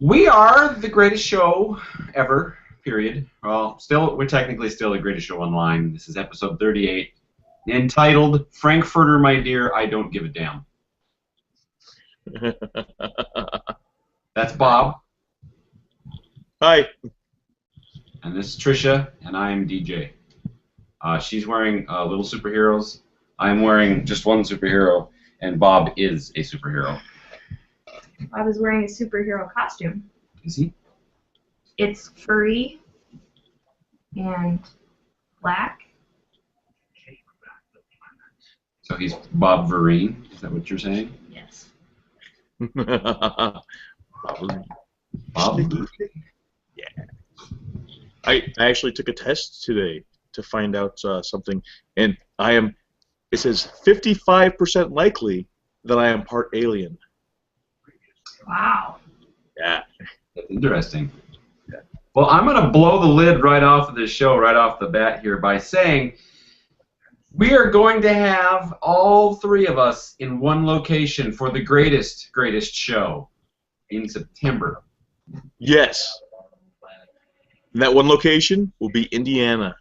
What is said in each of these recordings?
We are the greatest show ever, period. Well, we're technically still the greatest show online. This is episode 38, entitled Frankfurter, My Dear, I Don't Give a Damn. That's Bob. Hi. And this is Trisha, and I'm DJ. She's wearing little superheroes. I'm wearing just one superhero, and Bob is a superhero. Bob is wearing a superhero costume. Is he? It's furry and black. So he's Bob Vereen? Is that what you're saying? Yes. Bob Vereen? Yeah. I actually took a test today to find out something, and it says 55% likely that I am part alien. Wow. Yeah. That's interesting. Yeah. Well, I'm going to blow the lid right off of this show right off the bat here by saying we are going to have all three of us in one location for the greatest show in September. Yes. And that one location will be Indiana.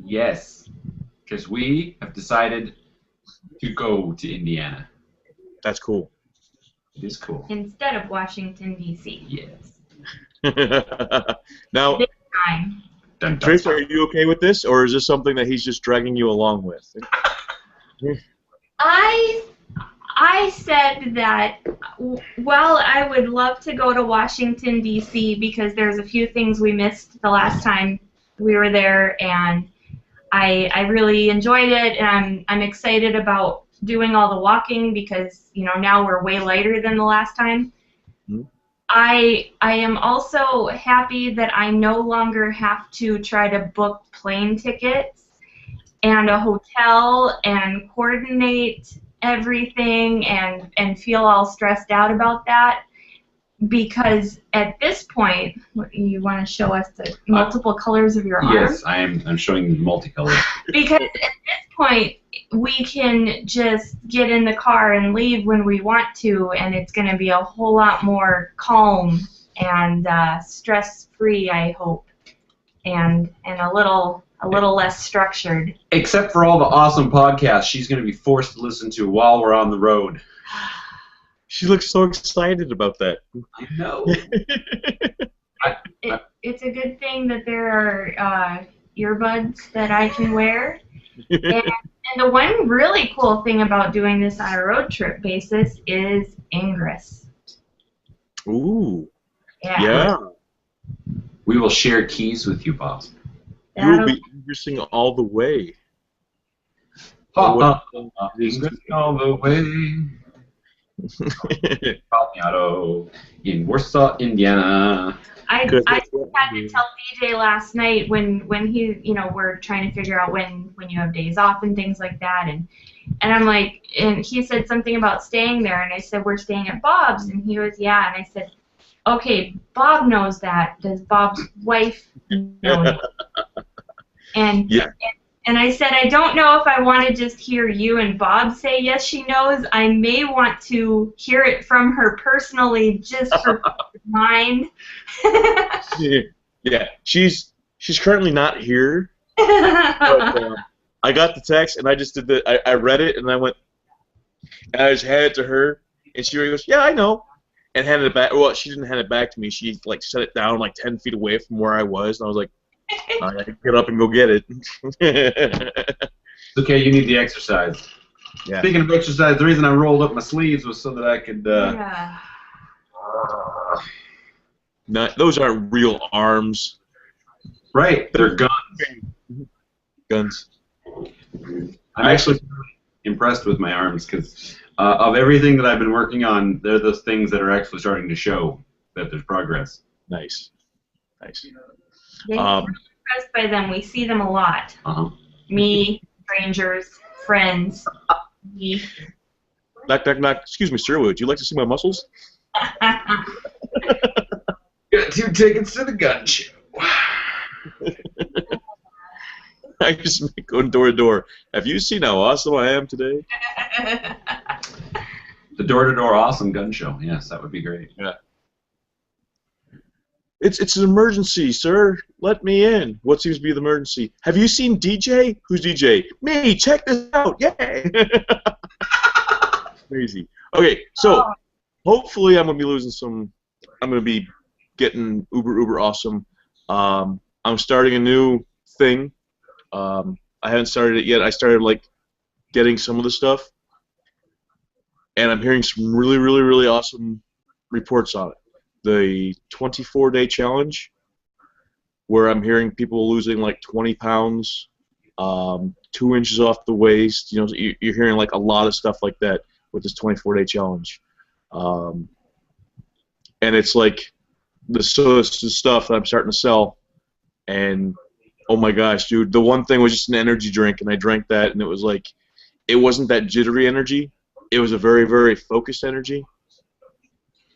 Yes, because we have decided to go to Indiana. That's cool. It is cool. Instead of Washington, D.C. Yes. Now, This time. Trish, are you okay with this, or is this something that he's just dragging you along with? I said that, well, I would love to go to Washington, D.C. because there's a few things we missed the last time we were there, and I really enjoyed it, and I'm excited about doing all the walking because, you know, now we're way lighter than the last time. Mm-hmm. I am also happy that I no longer have to try to book plane tickets and a hotel and coordinate everything and feel all stressed out about that, because at this point, you want to show us the multiple colors of your arm? Yes, I'm showing you multicolored. Because at this point, we can just get in the car and leave when we want to, and it's going to be a whole lot more calm and stress-free, I hope, and a little less structured. Except for all the awesome podcasts she's going to be forced to listen to while we're on the road. She looks so excited about that. I know. It's a good thing that there are earbuds that I can wear. And the one really cool thing about doing this on a road trip basis is Ingress. Ooh. Yeah. We will share keys with you, Bob. You will be interesting all the way. Ingress all the way. In Warsaw, Indiana. I had to tell DJ last night when he, you know, we're trying to figure out when you have days off and things like that, and I'm like, and he said something about staying there, and I said we're staying at Bob's, and he was yeah, and I said, okay, Bob knows that. Does Bob's wife know it? And yeah. And I said, I don't know if I want to just hear you and Bob say yes, she knows. I may want to hear it from her personally, just for mine. Yeah, she's currently not here. But, I got the text and I just did I read it and I went, and I just handed it to her, and she goes, yeah, I know, and handed it back. Well, she didn't hand it back to me. She like set it down like 10 feet away from where I was, and I was like, I gotta get up and go get it. Okay, you need the exercise. Yeah. Speaking of exercise, the reason I rolled up my sleeves was so that I could. Yeah. No, those aren't real arms. Right, they're guns. Guns. I'm actually impressed with my arms because of everything that I've been working on, they're those things that are actually starting to show that there's progress. Nice. Nice. Yeah, we're impressed by them. We see them a lot. Uh-huh. Me, strangers, friends. Me. Knock, knock, knock. Excuse me, sir. Would you like to see my muscles? Got 2 tickets to the gun show. I just going door to door. Have you seen how awesome I am today? The door-to-door awesome gun show. Yes, that would be great. Yeah. It's an emergency, sir. Let me in. What seems to be the emergency? Have you seen DJ? Who's DJ? Me. Check this out. Yay! Crazy. Okay, so hopefully I'm gonna be losing some. I'm gonna be getting uber awesome. I'm starting a new thing. I haven't started it yet. I started like getting some of the stuff, and I'm hearing some really awesome reports on it. The 24-day challenge, where I'm hearing people losing like 20 pounds, 2 inches off the waist. You know, you're hearing like a lot of stuff like that with this 24-day challenge, and it's like this stuff that I'm starting to sell, and oh my gosh, dude, the one thing was just an energy drink, and I drank that, and it was like, it wasn't that jittery energy. It was a very focused energy.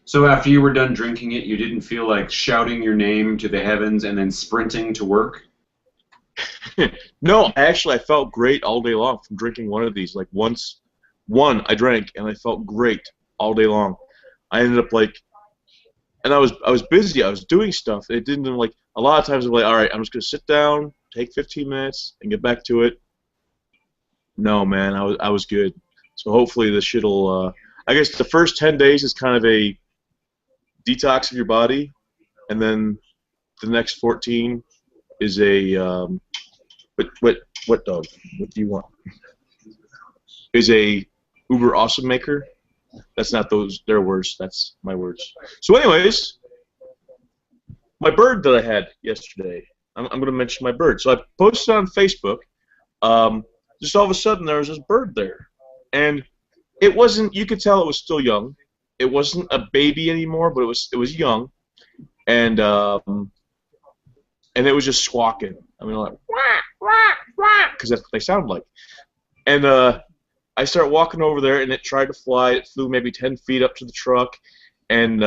So after you were done drinking it, you didn't feel like shouting your name to the heavens and then sprinting to work? No, actually, I felt great all day long from drinking one of these. Like one I drank, and I felt great all day long. I ended up like, and I was busy. I was doing stuff. It didn't like, a lot of times I'm like, all right, I'm just gonna sit down, take 15 minutes, and get back to it. No, man, I was good. So hopefully this shit'll. I guess the first 10 days is kind of a detox of your body, and then the next 14 is a what dog? What do you want? Is a uber awesome maker. That's not their words. That's my words. So, anyways, my bird that I had yesterday. I'm going to mention my bird. So I posted on Facebook. Just all of a sudden there was this bird there, and it wasn't. You could tell it was still young. It wasn't a baby anymore, but it was young, and it was just squawking. I mean, like because that's what they sound like. And I start walking over there, and it tried to fly. It flew maybe 10 feet up to the truck, and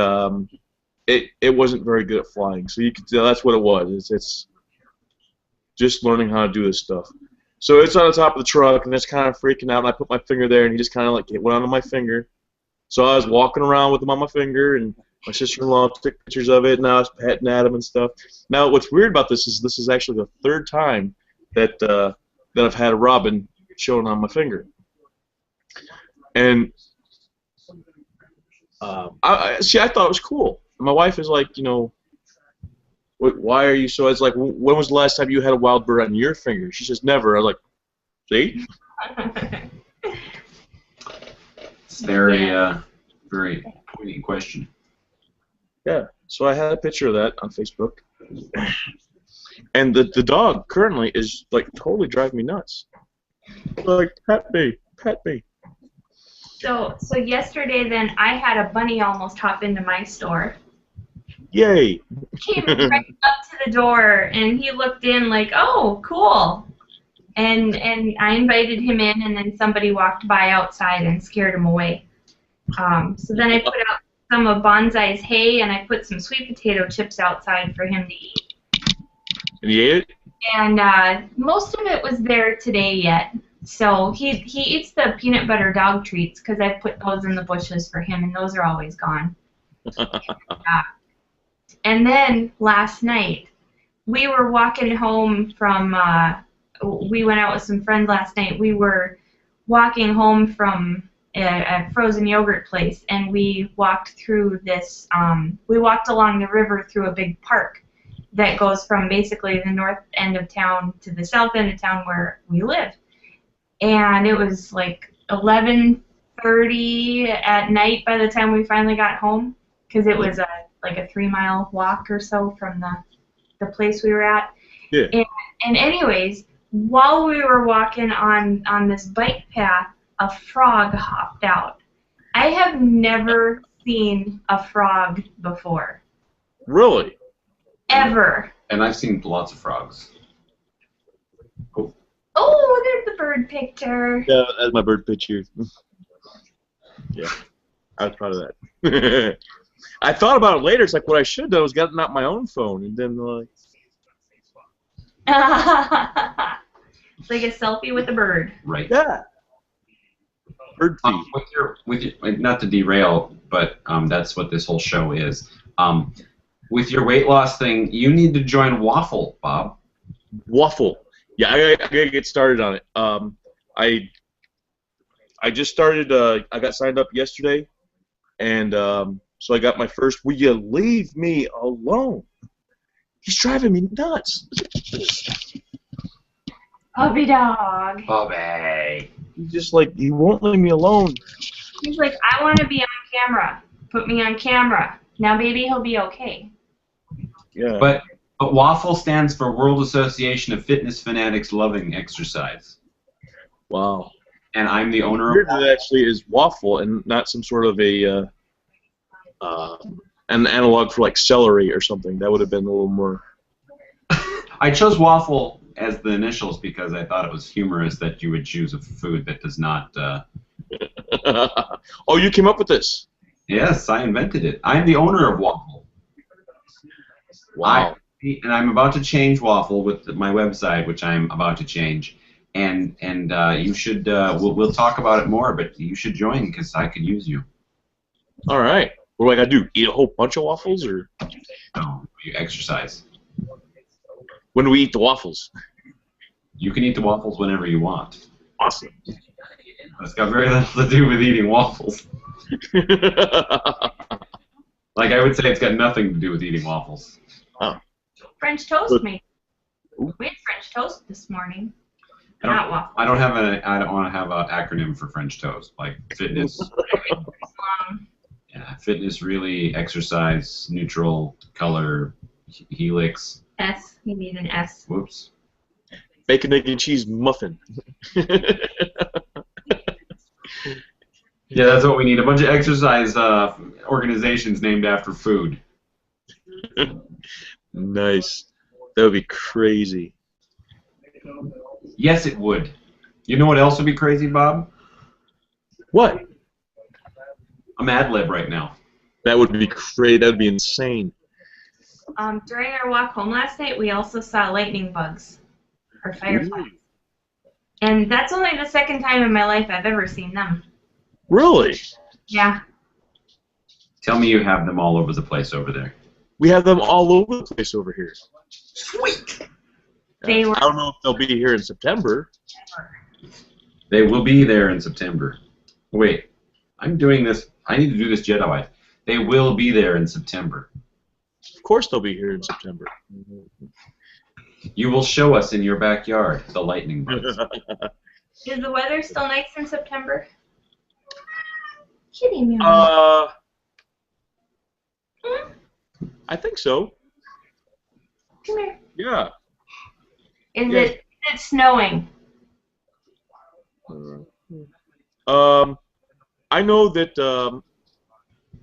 it wasn't very good at flying. So you could tell that's what it was. It's just learning how to do this stuff. So it's on the top of the truck, and it's kind of freaking out. And I put my finger there, and he just kind of like went onto my finger. So I was walking around with him on my finger, and my sister-in-law took pictures of it, and I was petting at him and stuff. Now, what's weird about this is actually the third time that I've had a robin showing on my finger. And I thought it was cool. And my wife is like, you know, why are you so? It's like, when was the last time you had a wild bird on your finger? She says, never. I was like, see? It's very poignant question. Yeah. So I had a picture of that on Facebook. And the dog currently is like totally driving me nuts. Like, pet me. So yesterday then I had a bunny almost hop into my store. Yay! Came right up to the door, and he looked in like, oh, cool. And I invited him in, and then somebody walked by outside and scared him away. So then I put out some of Bonsai's hay, and I put some sweet potato chips outside for him to eat. And he ate it? And most of it was there today yet. So he eats the peanut butter dog treats because I put those in the bushes for him, and those are always gone. And then last night, we were walking home from, we went out with some friends last night. We were walking home from a frozen yogurt place, and we walked through this, we walked along the river through a big park that goes from basically the north end of town to the south end of town where we live. And it was like 11:30 at night by the time we finally got home, because it was like a 3-mile walk or so from the place we were at. Yeah. And anyways, while we were walking on this bike path, a frog hopped out. I have never seen a frog before. Really? Ever. And I've seen lots of frogs. Oh, there's the bird picture. Yeah, that's my bird picture. Yeah, I was proud of that. I thought about it later. It's like what I should have done was gotten out my own phone and then like. Like a selfie with a bird. Right. Yeah. Bird feed. With your, not to derail, but that's what this whole show is. With your weight loss thing, you need to join Waffle, Bob. Waffle. Yeah, I gotta get started on it. I just started. I got signed up yesterday, and so I got my first. Will you leave me alone? He's driving me nuts. Puppy dog. Bobby. He's just like, he won't leave me alone. He's like, I want to be on camera. Put me on camera. Now, baby, he'll be okay. Yeah. But Waffle stands for World Association of Fitness Fanatics Loving Exercise. Wow. And I'm the owner of Weird Waffle. that actually is waffle and not some sort of a an analog for like celery or something. That would have been a little more. I chose Waffle as the initials because I thought it was humorous that you would choose a food that does not. Oh, you came up with this? Yes, I invented it. I'm the owner of Waffle. Wow. And I'm about to change Waffle with my website, which I'm about to change. And you should. We'll talk about it more, but you should join because I could use you. All right. What do I gotta do? Eat a whole bunch of waffles, or No, you exercise. when do we eat the waffles? You can eat the waffles whenever you want. Awesome. It's got very little to do with eating waffles. Like I would say, it's got nothing to do with eating waffles. Oh. French toast, mate. We had French toast this morning. Not waffle. I don't want to have an acronym for French toast, like fitness. Yeah, fitness, really, exercise, neutral, color, helix. S. You need an S. Whoops. Bacon, egg, and cheese muffin. Yeah, that's what we need. A bunch of exercise organizations named after food. Nice. That would be crazy. Yes, it would. You know what else would be crazy, Bob? What? I'm ad lib right now. That would be crazy. That would be insane. During our walk home last night, we also saw lightning bugs, or fireflies. And that's only the second time in my life I've ever seen them. Really? Yeah. Tell me you have them all over the place over there. We have them all over the place over here. Sweet. They were. I don't know if they'll be here in September. They will be there in September. Wait, I'm doing this. I need to do this Jedi. They will be there in September. Of course they'll be here in September. You will show us in your backyard the lightning bugs. Is the weather still nice in September? Kitty meow. I think so. Come here. Yeah. Is Yeah. it snowing? I know that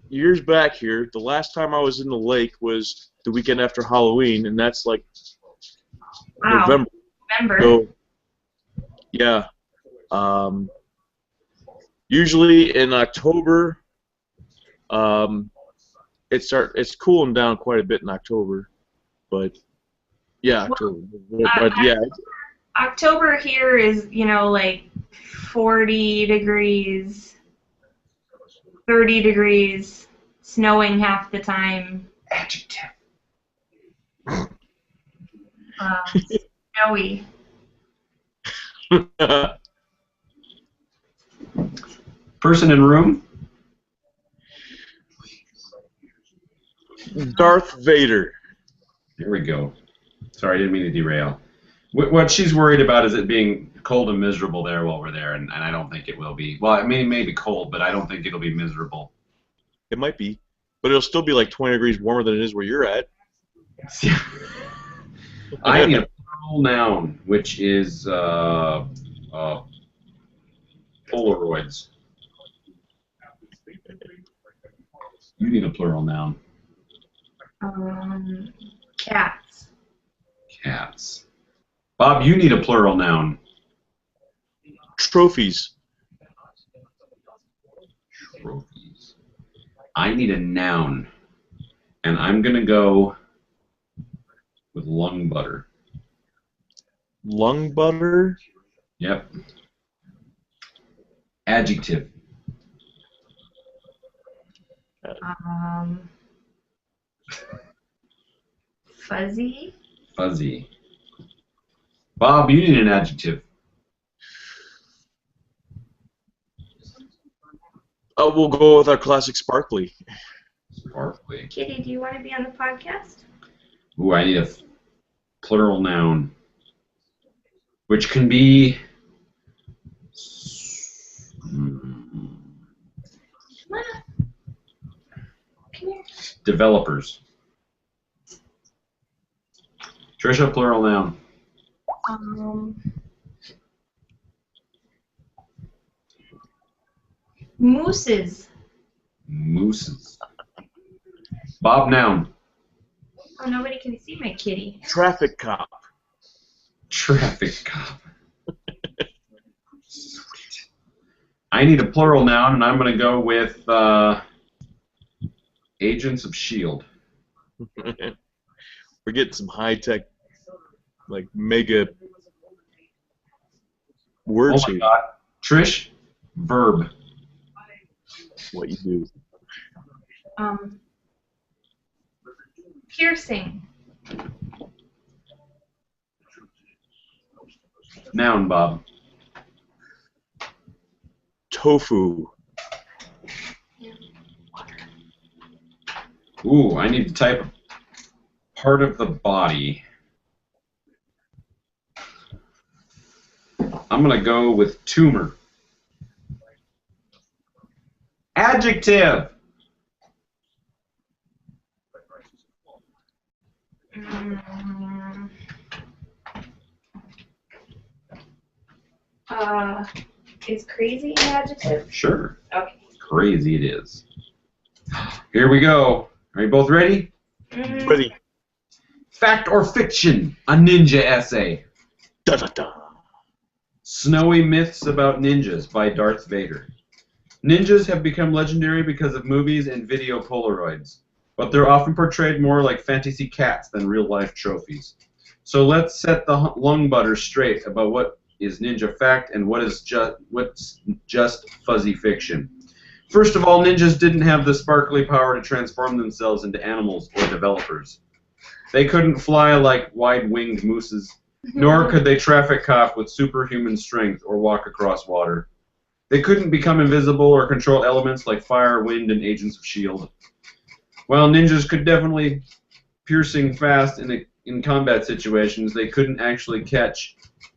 years back here, the last time I was in the lake was the weekend after Halloween, and that's like Wow. November. So, yeah. Usually in October, it's cooling down quite a bit in October, but yeah, October. But yeah. October here is, like 40 degrees, 30 degrees, snowing half the time. Adjective. Snowy. Person in room? Darth Vader. There we go. Sorry, I didn't mean to derail. What she's worried about is it being cold and miserable there while we're there, and I don't think it will be. Well, it may be cold, but I don't think it'll be miserable. It might be, but it'll still be like 20 degrees warmer than it is where you're at. I need a plural noun, which is Polaroids. You need a plural noun. Cats. Cats. Bob, you need a plural noun. Trophies. Trophies. I need a noun, and I'm gonna go with lung butter. Lung butter. Yep. Adjective. Fuzzy. Fuzzy. Bob, you need an adjective. We'll go with our classic sparkly. Sparkly. Kitty, do you want to be on the podcast? Ooh, I need a plural noun, which can be developers. Trisha, plural noun. Mooses. Mooses. Bob, noun. Oh, nobody can see my kitty. Traffic cop. Traffic cop. Sweet. I need a plural noun, and I'm going to go with Agents of S.H.I.E.L.D. We're getting some high-tech, like, mega words Oh my here. God. Trish, verb. What you do. Piercing. Noun, Bob. Tofu. Ooh, I need to type part of the body. I'm going to go with tumor. Adjective. Is crazy an adjective? Sure. Okay. Crazy it is. Here we go. Are you both ready? Ready. Fact or fiction? A ninja essay. Da da da. Snowy myths about ninjas by Darth Vader. Ninjas have become legendary because of movies and video Polaroids, but they're often portrayed more like fantasy cats than real-life trophies. So let's set the lung butter straight about what is ninja fact and what's just fuzzy fiction. First of all, ninjas didn't have the sparkly power to transform themselves into animals or developers. They couldn't fly like wide-winged mooses, nor could they traffic cop with superhuman strength or walk across water. They couldn't become invisible or control elements like fire, wind, and Agents of S.H.I.E.L.D. While ninjas could definitely piercing fast in combat situations, they couldn't actually catch,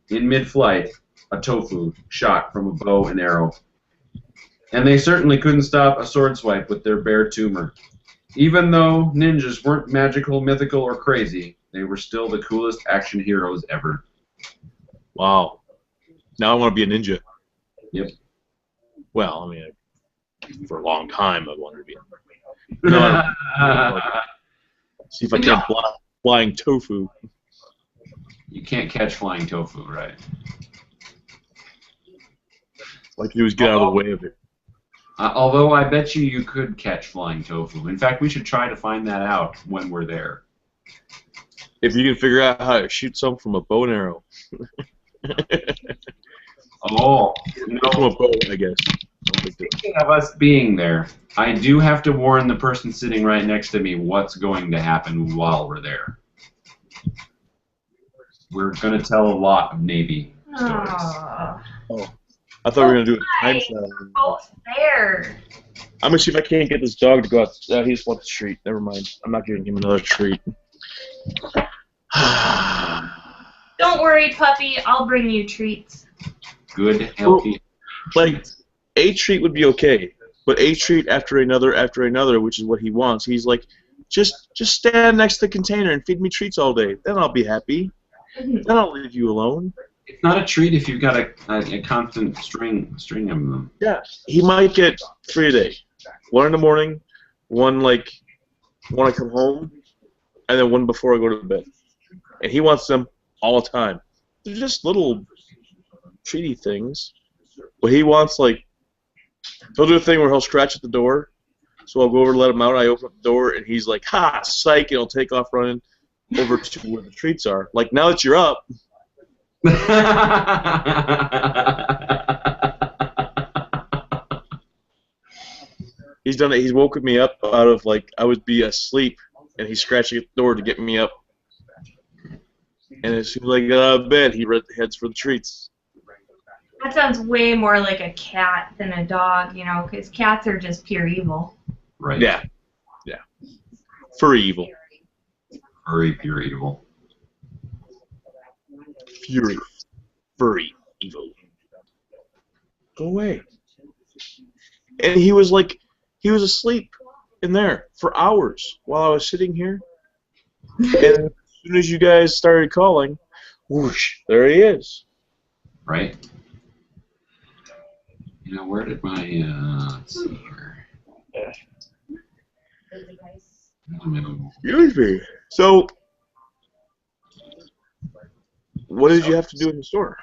in mid-flight, a tofu shot from a bow and arrow. And they certainly couldn't stop a sword swipe with their bare tumor. Even though ninjas weren't magical, mythical, or crazy, they were still the coolest action heroes ever. Wow. Now I want to be a ninja. Yep. Well, I mean, for a long time I wanted to be a ninja. No, see if I can't flying tofu. You can't catch flying tofu, right? All I can do is get out of the way of it. Although I bet you could catch flying tofu. In fact, we should try to find that out when we're there. If you can figure out how to shoot some from a bow and arrow. Oh, From a no. bow, I guess. Speaking of us being there, I do have to warn the person sitting right next to me what's going to happen while we're there. We're going to tell a lot of Navy stories. Oh. I thought we were going to do a time travel. Both there. I'm going to see if I can't get this dog to go out. He just wants a treat. Never mind. I'm not giving him another treat. Don't worry, puppy. I'll bring you treats. Good, healthy. Like, a treat would be okay, but a treat after another, which is what he wants. He's like, just stand next to the container and feed me treats all day. Then I'll be happy. Then I'll leave you alone. It's not a treat if you've got a constant string of them. Yeah, he might get 3 a day. 1 in the morning, one like when I come home, and then one before I go to bed. And he wants them all the time. They're just little treaty things. But he wants, like, he'll do a thing where he'll scratch at the door. So I'll go over to let him out. I open up the door, and he's like, "Ha, psych!" And he'll take off running over to where the treats are. Like, now that you're up. He's done it. He's woken me up out of like I would be asleep, and he's scratching at the door to get me up. And as soon as I get out of bed, he heads for the treats. That sounds way more like a cat than a dog, you know, because cats are just pure evil. Right. Yeah. Yeah. Furry evil. Furry, pure evil. Fury. Furry evil. Go away. And he was asleep in there for hours while I was sitting here. And as soon as you guys started calling, whoosh, there he is. Right. You know, where did my, let's see here. Excuse me. So, what did you have to do in the store?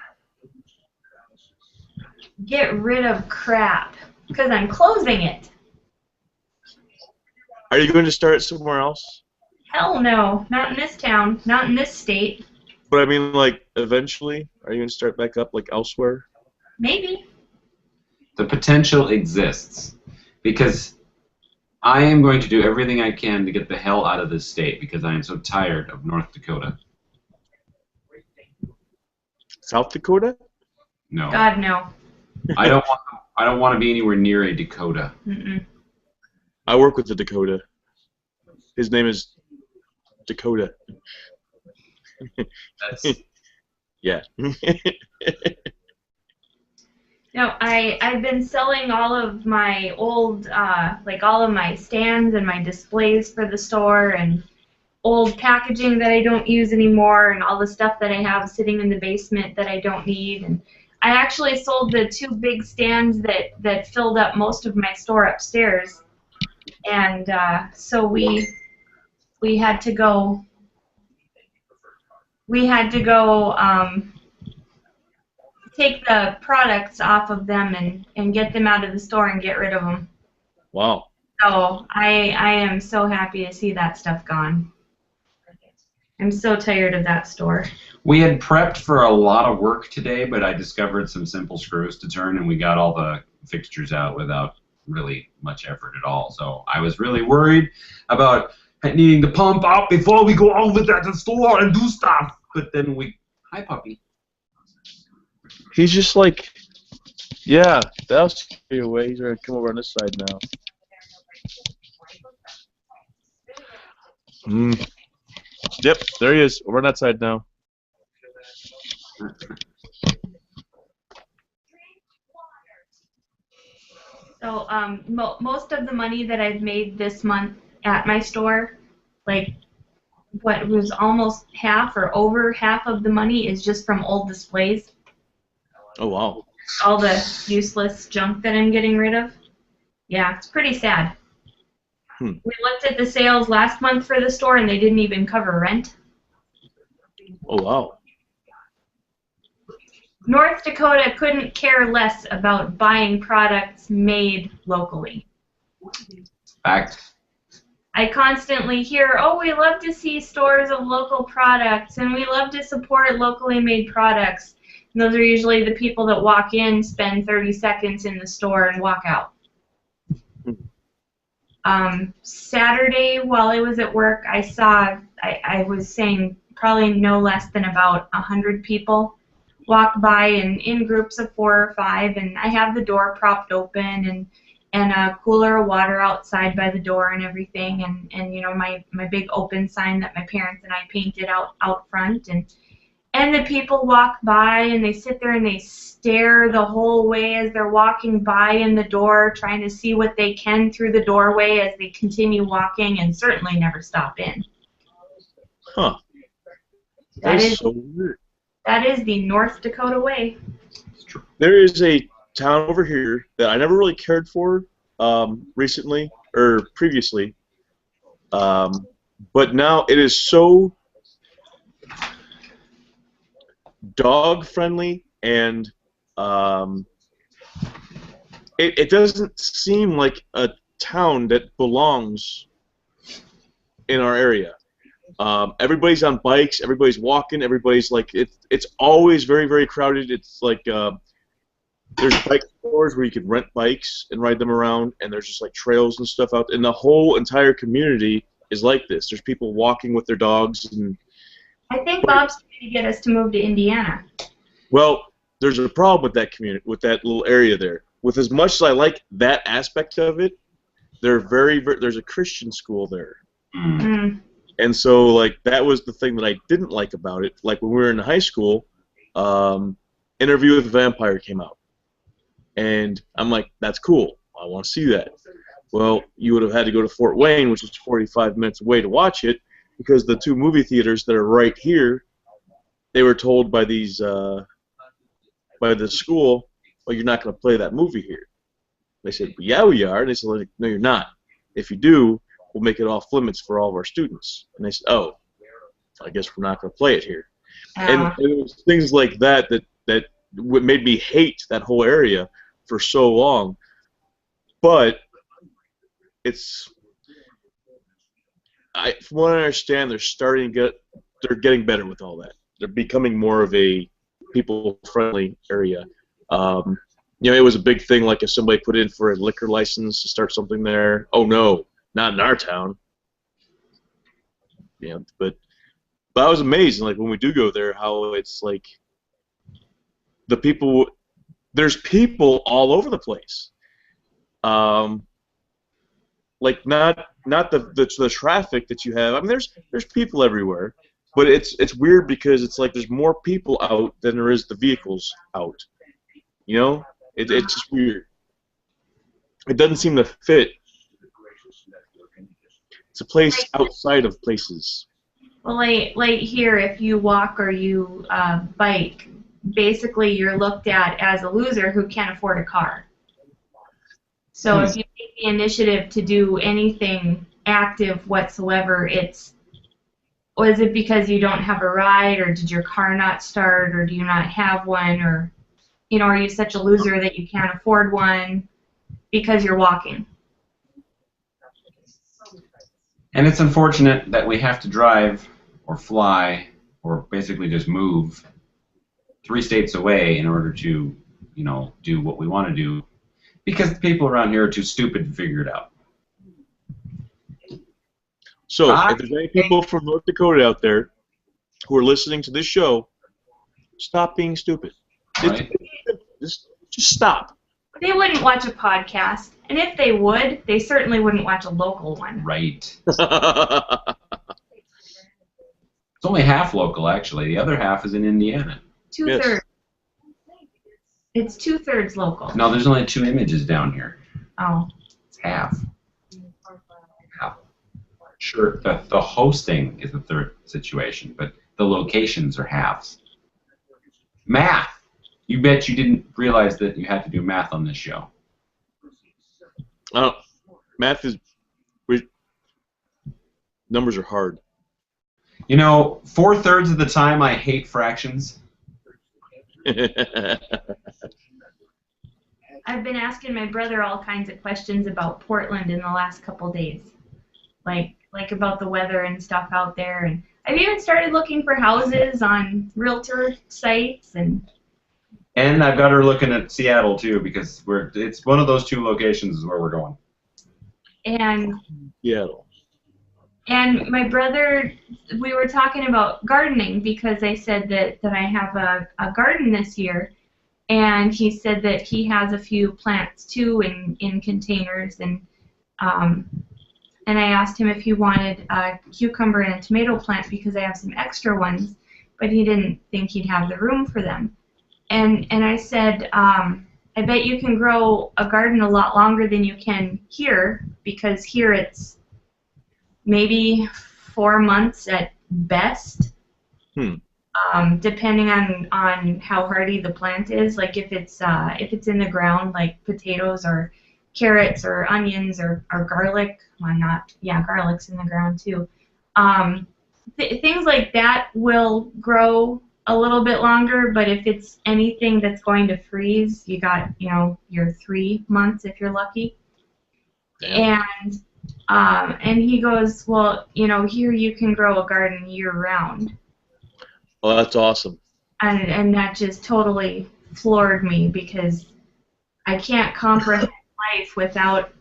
Get rid of crap, because I'm closing it. Are you going to start somewhere else? Hell no, not in this town, not in this state. But I mean, like, eventually, are you going to start back up, like, elsewhere? Maybe. The potential exists because I am going to do everything I can to get the hell out of this state because I am so tired of North Dakota. South Dakota? No. God, no. I don't want to be anywhere near a Dakota. Mm-mm. I work with the Dakota. His name is Dakota. That's, yeah. No, I've been selling all of my old, like all of my stands and my displays for the store and old packaging that I don't use anymore and all the stuff that I have sitting in the basement that I don't need. And I actually sold the 2 big stands that filled up most of my store upstairs. And so we had to go. Take the products off of them and get them out of the store and get rid of them. Wow. So I am so happy to see that stuff gone. I'm so tired of that store. we had prepped for a lot of work today, but I discovered some simple screws to turn, and we got all the fixtures out without really much effort at all. So I was really worried about needing to pump up before we go over to the store and do stuff. But then hi puppy. He's just like, yeah, that'll stay away. He's going to come over on this side now. Yep, there he is. Over on that side now. So most of the money that I've made this month at my store, like what was almost half or over half of the money is just from old displays. Oh, wow. All the useless junk that I'm getting rid of. Yeah, it's pretty sad. We looked at the sales last month for the store, and they didn't even cover rent. Oh, wow. North Dakota couldn't care less about buying products made locally. Fact. I constantly hear, oh, we love to see stores of local products, and we love to support locally made products. And those are usually the people that walk in, spend 30 seconds in the store, and walk out. Saturday, while I was at work, I was saying probably no less than about 100 people walk by in groups of 4 or 5, and I have the door propped open and a cooler of water outside by the door and everything, and you know, my big open sign that my parents and I painted out front, and the people walk by and they sit there and they stare the whole way as they're walking by in the door, trying to see what they can through the doorway as they continue walking, and certainly never stop in. Huh. That is so weird. That is the North Dakota way. There is a town over here that I never really cared for recently or previously, but now it is so dog friendly, and it doesn't seem like a town that belongs in our area. Everybody's on bikes, everybody's walking, everybody's like, it's always very, very crowded. It's like there's bike stores where you can rent bikes and ride them around, and there's just like trails and stuff out. And the whole entire community is like this. There's people walking with their dogs, and I think Bob's trying to get us to move to Indiana. well, there's a problem with that community, with that little area there. With as much as I like that aspect of it, there's a Christian school there. Mm. And so, like, that was the thing that I didn't like about it. Like, when we were in high school, Interview with the Vampire came out. And I'm like, that's cool. I want to see that. Well, you would have had to go to Fort Wayne, which is 45 minutes away to watch it, because the two movie theaters that are right here, they were told by by the school, well, you're not going to play that movie here. They said, well, yeah, we are. And they said, no, you're not. If you do, we'll make it off limits for all of our students. And they said, oh, I guess we're not going to play it here. And it was things like that made me hate that whole area for so long. But from what I understand, they're getting better with all that. They're becoming more of a people-friendly area. It was a big thing, like if somebody put in for a liquor license to start something there. Oh no, not in our town. But I was amazed, like when we do go there, how it's like there's people all over the place. Like not the traffic that you have. I mean, there's people everywhere, but it's weird because it's like there's more people out than there is the vehicles out. It's just weird. It doesn't seem to fit. It's a place outside of places. Well, like here, if you walk or you bike, basically you're looked at as a loser who can't afford a car. So if you take the initiative to do anything active whatsoever, was it because you don't have a ride, or did your car not start, or do you not have one, or are you such a loser that you can't afford one because you're walking? And it's unfortunate that we have to drive or fly or basically just move 3 states away in order to, do what we want to do, because the people around here are too stupid to figure it out. So, if there's any people from North Dakota out there who are listening to this show, stop being stupid. Right. Just stop. They wouldn't watch a podcast, and if they would, they certainly wouldn't watch a local one. Right. It's only half local, actually. The other half is in Indiana. 2/3. Yes. It's 2/3 local. No, there's only 2 images down here. Oh. It's half. Half. Sure, the hosting is the third situation, but the locations are halves. Math. You bet you didn't realize that you had to do math on this show. Math is... Numbers are hard. 4/3 of the time I hate fractions. I've been asking my brother all kinds of questions about Portland in the last couple days, like about the weather and stuff out there, and I've even started looking for houses on realtor sites, and I've got her looking at Seattle too, because it's one of those 2 locations is where we're going. And Seattle. And my brother, we were talking about gardening because I said that I have a garden this year, and he said that he has a few plants too in containers, and I asked him if he wanted a cucumber and a tomato plant because I have some extra ones, but he didn't think he'd have the room for them. And I said, I bet you can grow a garden a lot longer than you can here, because here it's maybe 4 months at best, depending on how hardy the plant is. Like if it's in the ground, like potatoes or carrots or onions or garlic. Well, garlic's in the ground too. Things like that will grow a little bit longer, but if it's anything that's going to freeze, you got your 3 months if you're lucky. Damn. And he goes, well, here you can grow a garden year-round. Oh, that's awesome. And that just totally floored me, because I can't comprehend life without,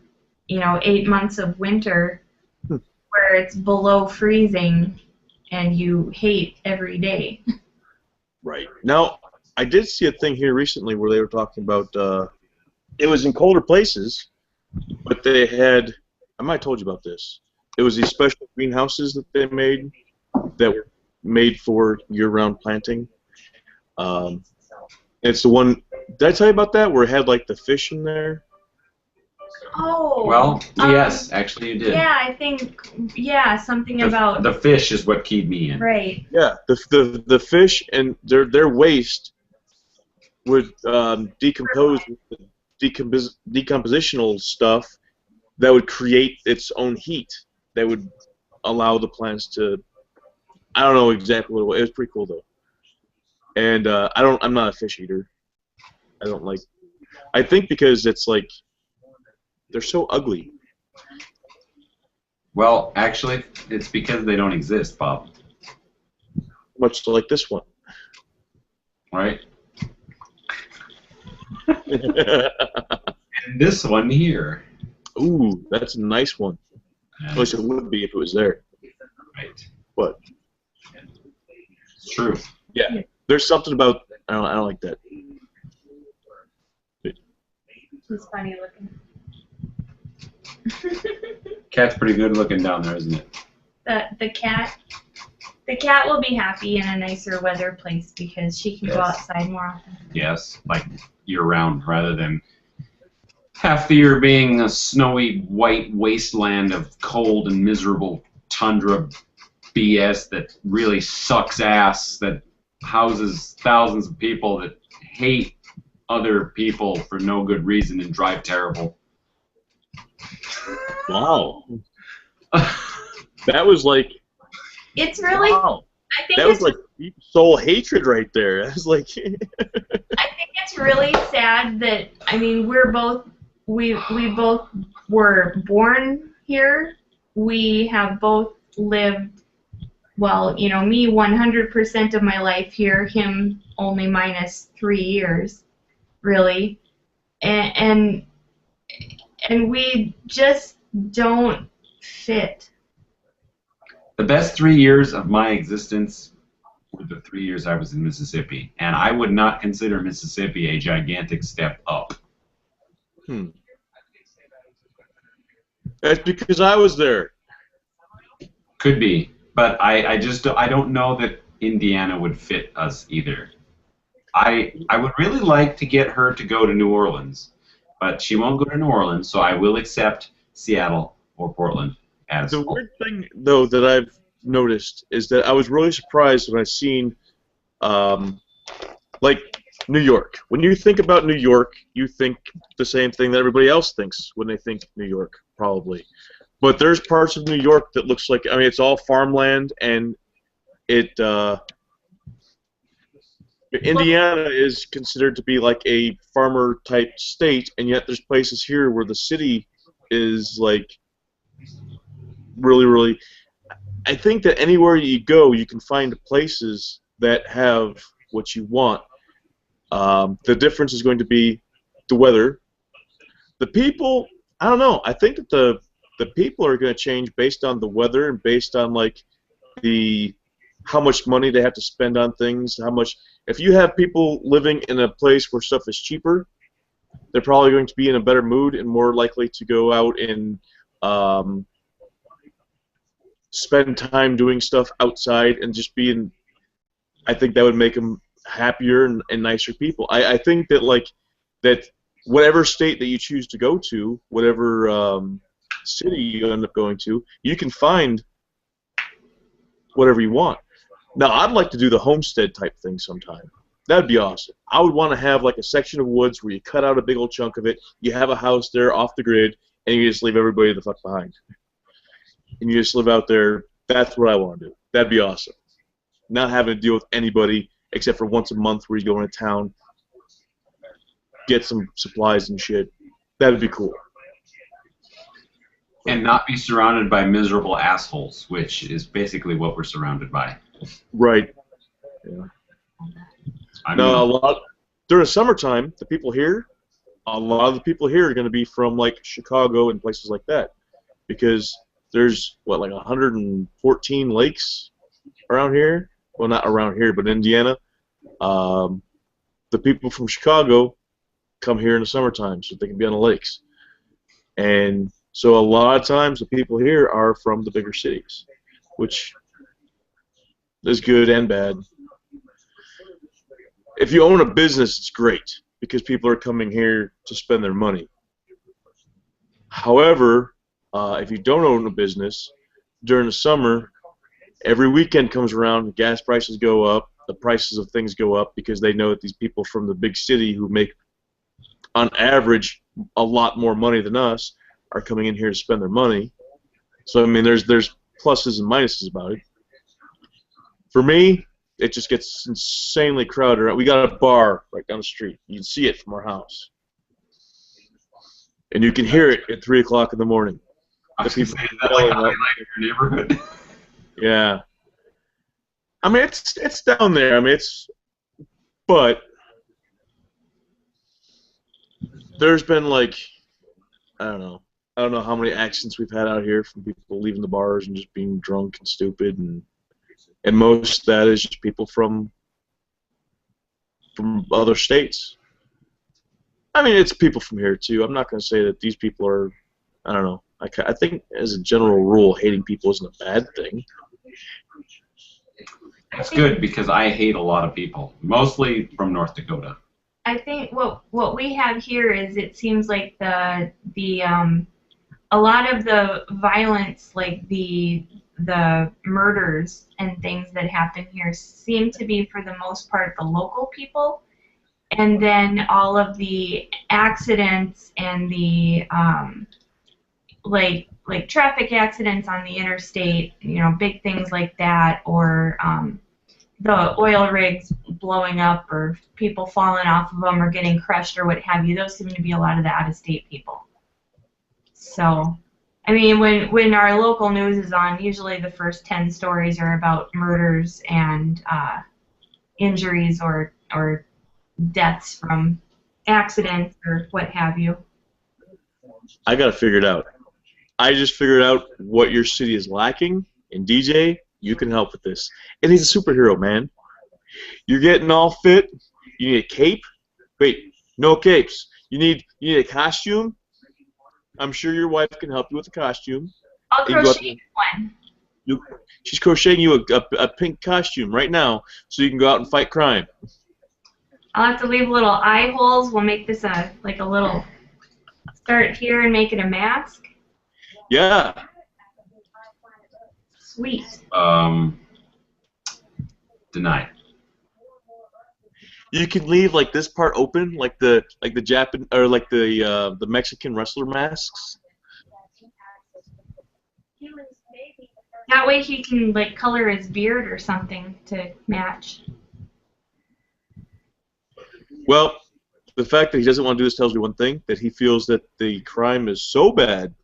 8 months of winter where it's below freezing and you hate every day. Right. Now, I did see a thing here recently where they were talking about, it was in colder places, but they had, I might have told you about this. It was these special greenhouses that they made that were made for year-round planting. It's the one, did I tell you about that, where it had like the fish in there? Oh. Well, yes, actually you did. Yeah, I think, something about... The fish is what keyed me in. Right. Yeah, the fish and their waste would decompose with the decompositional stuff that would create its own heat that would allow the plants to, I don't know exactly what it was. It was pretty cool though. And I'm not a fish eater. I don't like, I think because it's like, they're so ugly. Well, actually, it's because they don't exist, Bob. Much like this one. Right? And this one here. Ooh, that's a nice one. At least it would be if it was there. Right. What? It's true. Yeah. There's something about, I don't like that. He's funny looking. Cat's pretty good looking down there, isn't it? The cat will be happy in a nicer weather place because she can go outside more often. Yes, like year-round rather than half the year being a snowy white wasteland of cold and miserable tundra BS that really sucks ass, that houses thousands of people that hate other people for no good reason and drive terrible. Wow. That was like... It's really... Wow. I think that was like deep soul hatred right there. I was like... I think it's really sad that, I mean, we both were born here. We have both lived, well, me 100% of my life here, him only minus 3 years, really. And we just don't fit. The best 3 years of my existence were the 3 years I was in Mississippi, and I would not consider Mississippi a gigantic step up. That's because I was there. Could be, but I don't know that Indiana would fit us either. I would really like to get her to go to New Orleans, but she won't go to New Orleans, so I will accept Seattle or Portland as the weird thing, though, that I've noticed is that I was really surprised when I seen, like, New York. When you think about New York, you think the same thing that everybody else thinks when they think New York, probably. But there's parts of New York that looks like, I mean, it's all farmland, and Indiana is considered to be like a farmer-type state, and yet there's places here where the city is, like, really, really... I think that anywhere you go, you can find places that have what you want. The difference is going to be the weather. The people, I don't know. I think that the people are going to change based on the weather and based on, like, how much money they have to spend on things, how much... If you have people living in a place where stuff is cheaper, they're probably going to be in a better mood and more likely to go out and spend time doing stuff outside and just being... I think that would make them happier and nicer people. I think that, like, that whatever state that you choose to go to, whatever city you end up going to, you can find whatever you want. Now, I'd like to do the homestead type thing sometime. That'd be awesome. I would want to have, like, a section of woods where you cut out a big old chunk of it, you have a house there off the grid, and you just leave everybody the fuck behind. And you just live out there. That's what I want to do. That'd be awesome. Not having to deal with anybody except for once a month where you go into town, get some supplies and shit. That'd be cool. And not be surrounded by miserable assholes, which is basically what we're surrounded by. Right. Yeah. I mean, No, during the summertime, the people here, a lot of the people here are going to be from like Chicago and places like that, because there's what, like 114 lakes around here. Well, not around here, but in Indiana. The people from Chicago come here in the summertime so they can be on the lakes, and so a lot of times the people here are from the bigger cities, which is good and bad. If you own a business, it's great because people are coming here to spend their money. However, if you don't own a business, during the summer, every weekend comes around, gas prices go up, the prices of things go up because they know that these people from the big city who make, on average, a lot more money than us are coming in here to spend their money. So, I mean, there's pluses and minuses about it. For me, it just gets insanely crowded. We got a bar right down the street. You can see it from our house. And you can hear it at 3 o'clock in the morning. I was going to say, is that like highlight your neighborhood? Yeah. I mean, it's down there. I mean, but there's been like, I don't know how many accidents we've had out here from people leaving the bars and just being drunk and stupid, and most of that is just people from other states. I mean, it's people from here too. I'm not going to say that these people are, I don't know. I think as a general rule, hating people isn't a bad thing. It's good because I hate a lot of people, mostly from North Dakota. I think what we have here is, it seems like a lot of the violence, like the murders and things that happen here, seem to be for the most part the local people, and then all of the accidents and the like traffic accidents on the interstate, big things like that, or the oil rigs blowing up, or people falling off of them or getting crushed or what have you. Those seem to be a lot of the out-of-state people. So, I mean, when our local news is on, usually the first 10 stories are about murders and injuries or deaths from accidents or what have you. I got to figure it out. I just figured out what your city is lacking, and DJ, you can help with this. And he's a superhero, man. You're getting all fit. You need a cape. Wait, no capes. You need a costume. I'm sure your wife can help you with a costume. I'll crochet one. She's crocheting you a pink costume right now, so you can go out and fight crime. I'll have to leave little eye holes. We'll make this a little, start here and make it a mask. Yeah. Sweet. Denied. You can leave like this part open, like the Japan or like the Mexican wrestler masks. That way he can color his beard or something to match. Well, the fact that he doesn't want to do this tells me one thing: that he feels that the crime is so bad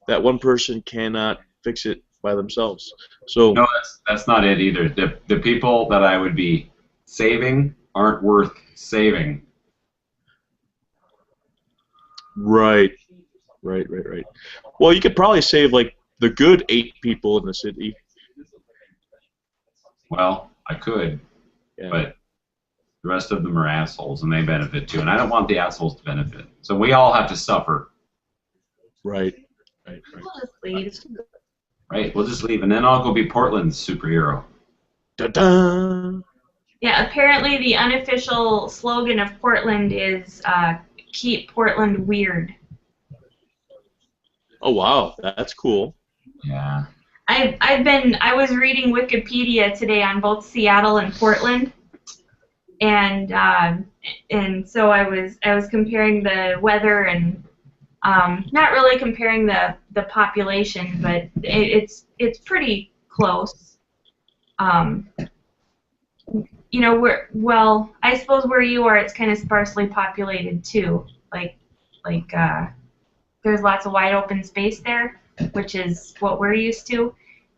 that one person cannot fix it by themselves. So no, that's not it either. The people that I would be saving aren't worth saving. Right. Well, you could probably save like the good 8 people in the city. Well, I could, yeah. But the rest of them are assholes, and they benefit too. And I don't want the assholes to benefit. So we all have to suffer. Right. We'll just leave. Right, we'll just leave, and then I'll go be Portland's superhero. Da-da! Yeah, apparently the unofficial slogan of Portland is "Keep Portland Weird." Oh wow, that's cool. Yeah. I was reading Wikipedia today on both Seattle and Portland, and so I was comparing the weather and not really comparing the population, but it's pretty close. I suppose where you are, it's kind of sparsely populated too. There's lots of wide open space there, which is what we're used to.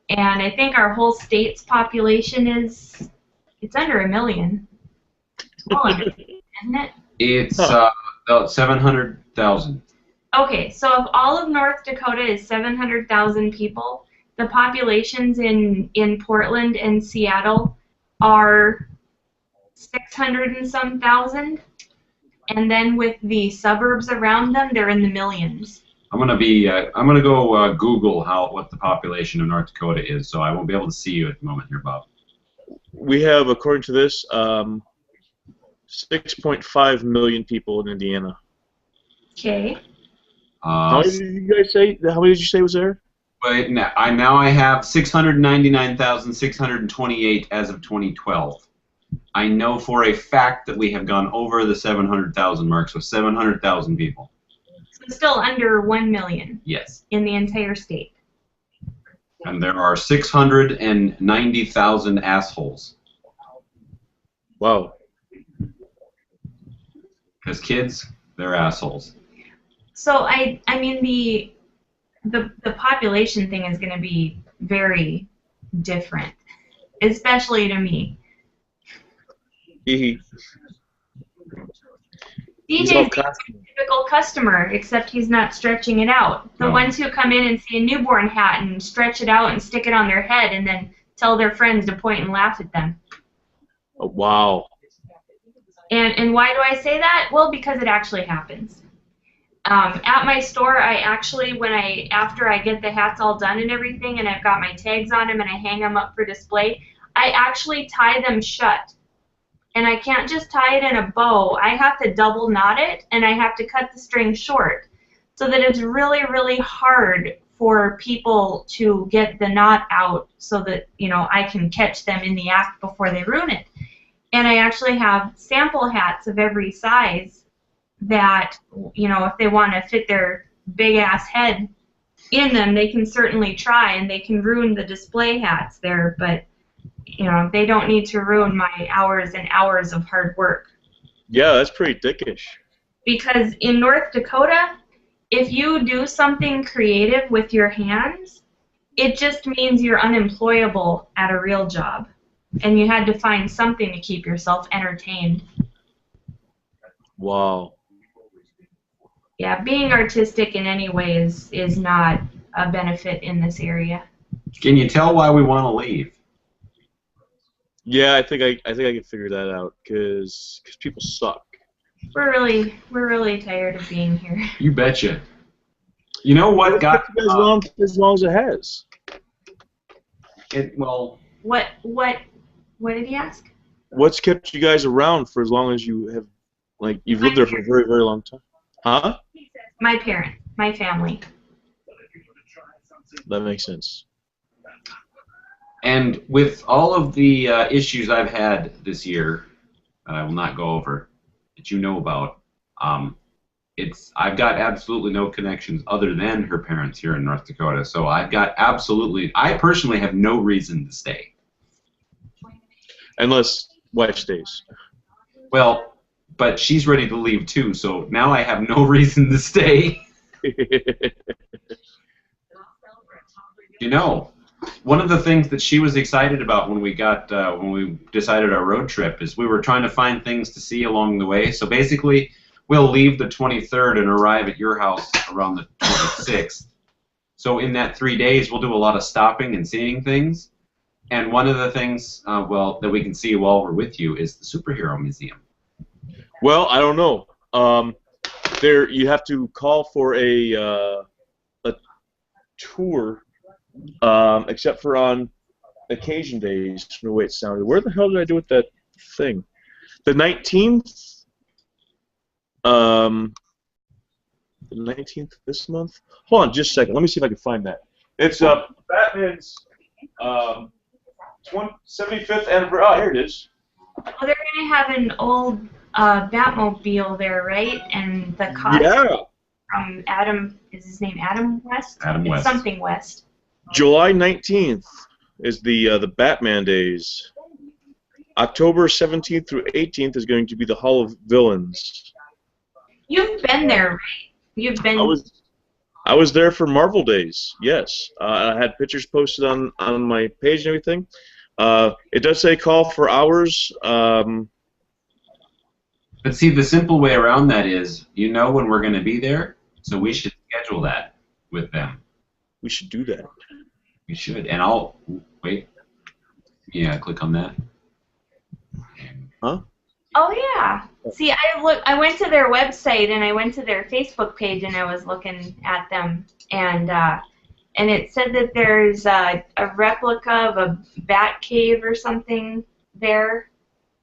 And I think our whole state's population it's under 1 million. Isn't it? It's About 700,000. Okay, so if all of North Dakota is 700,000 people, the populations in Portland and Seattle are 600 and some thousand, and then with the suburbs around them, they're in the millions. I'm gonna go Google what the population of North Dakota is, so I won't be able to see you at the moment here, Bob. We have, according to this, 6.5 million people in Indiana. Okay. How many did you guys say? How many did you say was there? But now I have 699,628 as of 2012. I know for a fact that we have gone over the 700,000 mark, so 700,000 people. So still under 1 million. Yes. In the entire state. And there are 690,000 assholes. Wow. Because kids, they're assholes. So I mean the population thing is going to be very different, especially to me. He's DJ's a typical customer, except he's not stretching it out. The ones who come in and see a newborn hat and stretch it out and stick it on their head and then tell their friends to point and laugh at them. Oh, wow. And why do I say that? Well, because it actually happens. At my store, I actually, after I get the hats all done and everything, and I've got my tags on them and I hang them up for display, I actually tie them shut. And I can't just tie it in a bow. I have to double knot it, and I have to cut the string short, so that it's really, really hard for people to get the knot out, so that I can catch them in the act before they ruin it. And I actually have sample hats of every size that, if they want to fit their big-ass head in them, they can certainly try, and they can ruin the display hats there, but, they don't need to ruin my hours and hours of hard work. Yeah, that's pretty dickish. Because in North Dakota, if you do something creative with your hands, it just means you're unemployable at a real job. And you had to find something to keep yourself entertained. Wow. Yeah, being artistic in any way is not a benefit in this area. Can you tell why we want to leave? Yeah, I think I can figure that out because people suck. We're really tired of being here. You betcha. You know what got as long as it has? Well. What did he ask? What's kept you guys around for as long as you have? Like you've lived there for a very, very long time. Huh? My parents, my family. That makes sense. And with all of the issues I've had this year, I will not go over, that you know about, I've got absolutely no connections other than her parents here in North Dakota. So I personally have no reason to stay. Unless wife stays. Well, but she's ready to leave too, so now I have no reason to stay. One of the things that she was excited about when we decided our road trip is we were trying to find things to see along the way. So basically, we'll leave the 23rd and arrive at your house around the 26th. So in that 3 days, we'll do a lot of stopping and seeing things. And one of the things, that we can see while we're with you is the Superhero Museum. Well, I don't know. You have to call for a tour, except for on occasion days. No way it sounded. Where the hell did I do with that thing? The 19th. The 19th this month. Hold on, just a second. Let me see if I can find that. It's Batman's 75th anniversary. Oh, here it is. Well, they're gonna have an old Batmobile there, right? And the costume from Adam, is his name Adam West? Adam West. It's something West. July 19th is the Batman days. October 17th through 18th is going to be the Hall of Villains. You've been there, right? You've been. I was there for Marvel Days. Yes, I had pictures posted on my page and everything. It does say call for hours. But see, the simple way around that is, you know when we're going to be there, so we should schedule that with them. We should do that. We should, and I'll wait. Yeah, click on that. Huh? Oh yeah. See, I went to their website and I went to their Facebook page and I was looking at them and it said that there's a replica of a bat cave or something there.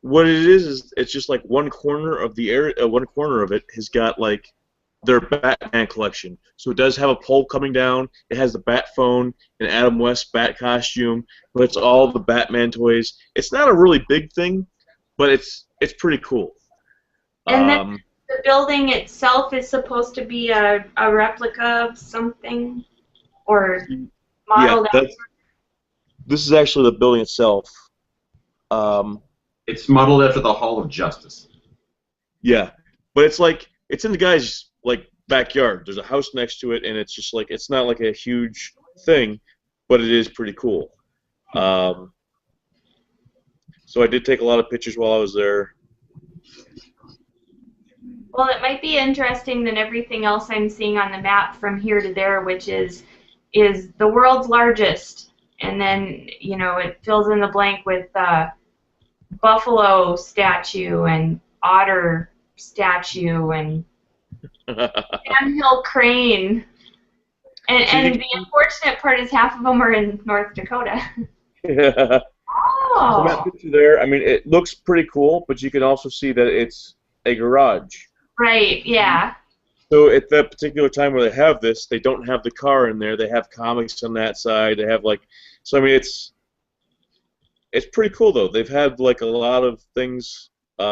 What it is it's just like one corner of the area, one corner of it has got like their Batman collection. So it does have a pole coming down. It has the Bat phone, an Adam West Bat costume, but it's all the Batman toys. It's not a really big thing, but it's pretty cool. And then the building itself is supposed to be a replica of something, or modeled after. This is actually the building itself. It's modeled after the Hall of Justice. Yeah, but it's like it's in the guy's like backyard. There's a house next to it, and it's just like it's not like a huge thing, but it is pretty cool. So I did take a lot of pictures while I was there. Well, it might be interesting than everything else I'm seeing on the map from here to there, which is the world's largest, and then it fills in the blank with buffalo statue and otter statue and sandhill crane, and the unfortunate part is half of them are in North Dakota. Yeah. Oh. So that picture there, I mean, it looks pretty cool, but you can also see that it's a garage. Right, yeah. So at that particular time where they have this, they don't have the car in there. They have comics on that side. They have so I mean, it's pretty cool though. They've had like a lot of things. We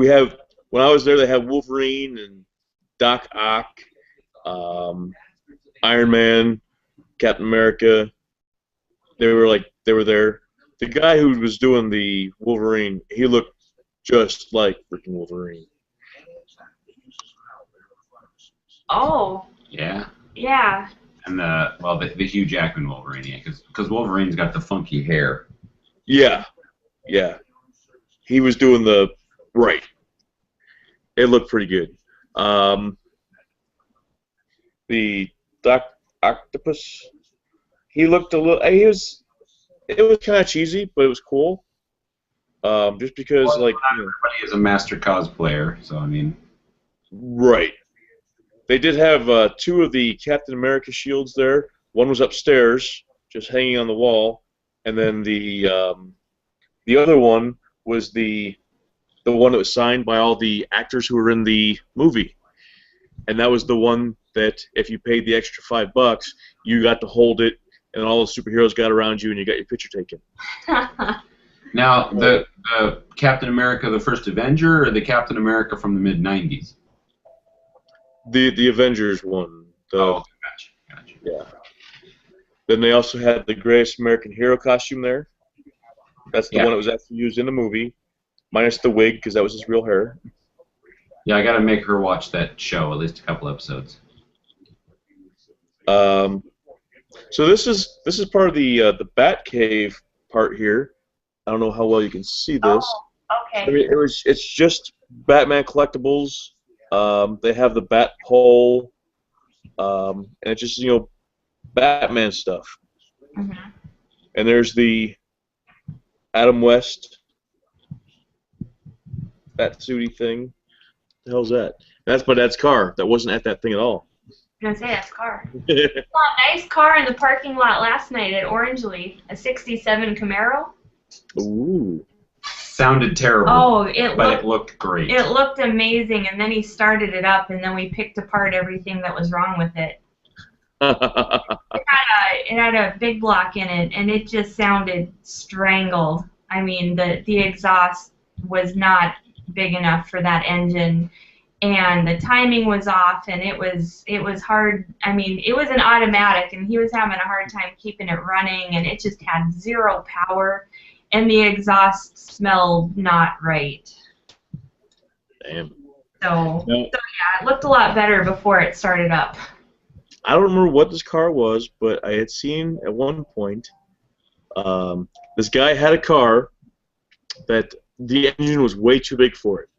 have when I was there, they had Wolverine and Doc Ock, Iron Man, Captain America. They were there. The guy who was doing the Wolverine, he looked just like freaking Wolverine. Oh. Yeah. Yeah. And the Hugh Jackman Wolverine, yeah, because Wolverine's got the funky hair. Yeah. He was doing the right. It looked pretty good. The Octopus, he looked a little. It was kind of cheesy, but it was cool. Just because, well, everybody is a master cosplayer, so I mean. Right. They did have 2 of the Captain America shields there. One was upstairs, just hanging on the wall, and then the other one was the one that was signed by all the actors who were in the movie, and that was the one that if you paid the extra $5, you got to hold it, and all the superheroes got around you, and you got your picture taken. Now, the Captain America, the First Avenger, or the Captain America from the mid-'90s? The Avengers one. Gotcha. Yeah. Then they also had the Greatest American Hero costume there. That's the one that was actually used in the movie, minus the wig, because that was his real hair. Yeah, I got to make her watch that show, at least a couple episodes. So this is part of the Bat Cave part here. I don't know how well you can see this. Oh, okay. I mean, it's just Batman collectibles. They have the Bat pole, and it's just Batman stuff. Mm-hmm. And there's the Adam West Bat-suity thing. What the hell's that? That's my dad's car. That wasn't at that thing at all. I was gonna say that's car. I saw a nice car in the parking lot last night at Orange Leaf, a '67 Camaro. Ooh. Sounded terrible. Oh, it looked great. It looked amazing, and then he started it up, and then we picked apart everything that was wrong with it. It had a big block in it, and it just sounded strangled. I mean, the exhaust was not big enough for that engine, and the timing was off, and it was hard. I mean, it was an automatic, and he was having a hard time keeping it running, and it just had zero power, and the exhaust smelled not right. Damn. So yeah, it looked a lot better before it started up. I don't remember what this car was, but I had seen at one point this guy had a car that the engine was way too big for it.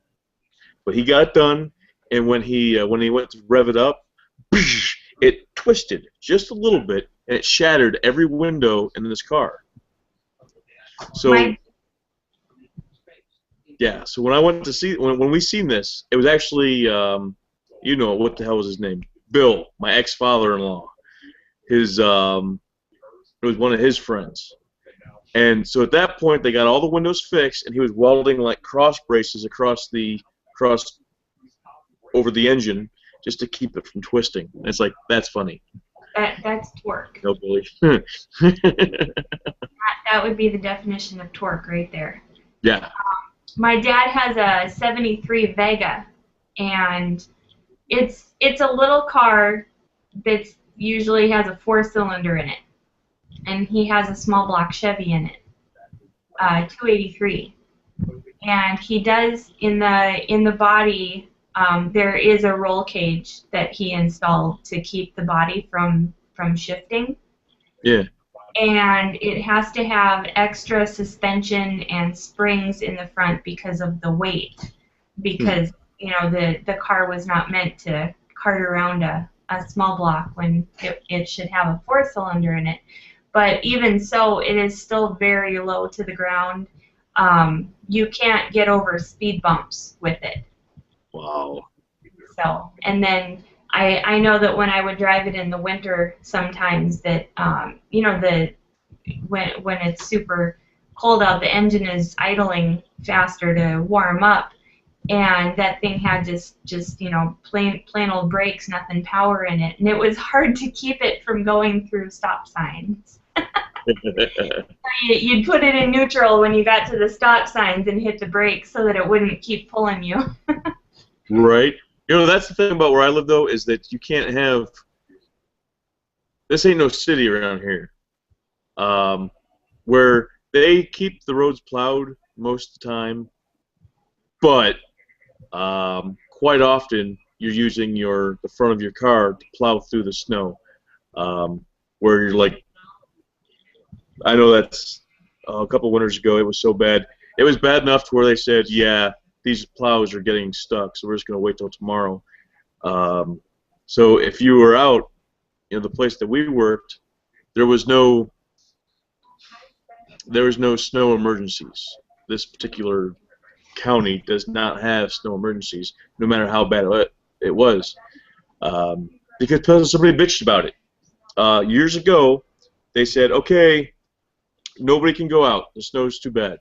But he got it done, and when he went to rev it up, it twisted just a little bit, and it shattered every window in this car. So yeah, so when I went to see when we seen this, it was actually you know what the hell was his name? Bill, my ex-father-in-law. His it was one of his friends. And so at that point, they got all the windows fixed, and he was welding like cross braces across over the engine just to keep it from twisting. And it's like, that's funny. That's torque. No, Billy. That would be the definition of torque right there. Yeah. My dad has a '73 Vega, and it's a little car that usually has a 4-cylinder in it, and he has a small block Chevy in it, 283, and he does in the body. There is a roll cage that he installed to keep the body from shifting. Yeah. And it has to have extra suspension and springs in the front because of the weight. Because you know the car was not meant to cart around a small block when it should have a 4-cylinder in it. But even so, it is still very low to the ground. You can't get over speed bumps with it. Wow. So, and then I know that when I would drive it in the winter, sometimes that you know when it's super cold out, the engine is idling faster to warm up, and that thing had just you know plain old brakes, nothing power in it, and it was hard to keep it from going through stop signs. You'd put it in neutral when you got to the stop signs and hit the brakes so that it wouldn't keep pulling you. Right. You know, that's the thing about where I live, though, is that you can't have... This ain't no city around here. Where they keep the roads plowed most of the time, but quite often you're using the front of your car to plow through the snow. Where you're like... I know that's a couple winters ago, it was so bad. It was bad enough to where they said, yeah, these plows are getting stuck, so we're just going to wait till tomorrow. So if you were out, you know, the place that we worked, there was no snow emergencies. This particular county does not have snow emergencies, no matter how bad it was, because somebody bitched about it. Years ago, they said, okay, nobody can go out. The snow's too bad.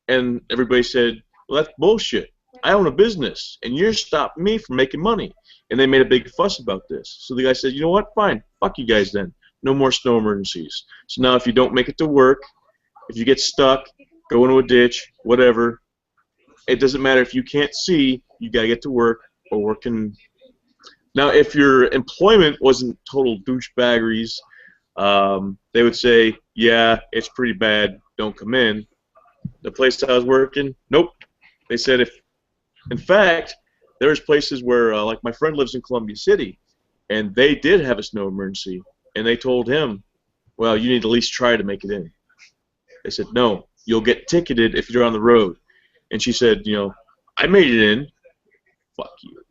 And everybody said, well, that's bullshit. I own a business, and you're stopping me from making money. And they made a big fuss about this. So the guy said, you know what? Fine. Fuck you guys then. No more snow emergencies. So now if you don't make it to work, if you get stuck, go into a ditch, whatever, it doesn't matter if you can't see, you got to get to work or working. Now, if your employment wasn't total douchebaggeries, they would say, yeah, it's pretty bad, don't come in. The place I was working, nope. They said in fact, there's places where, like my friend lives in Columbia City, and they did have a snow emergency, and they told him, well, you need to at least try to make it in. They said, no, you'll get ticketed if you're on the road. And she said, you know, I made it in. Fuck you.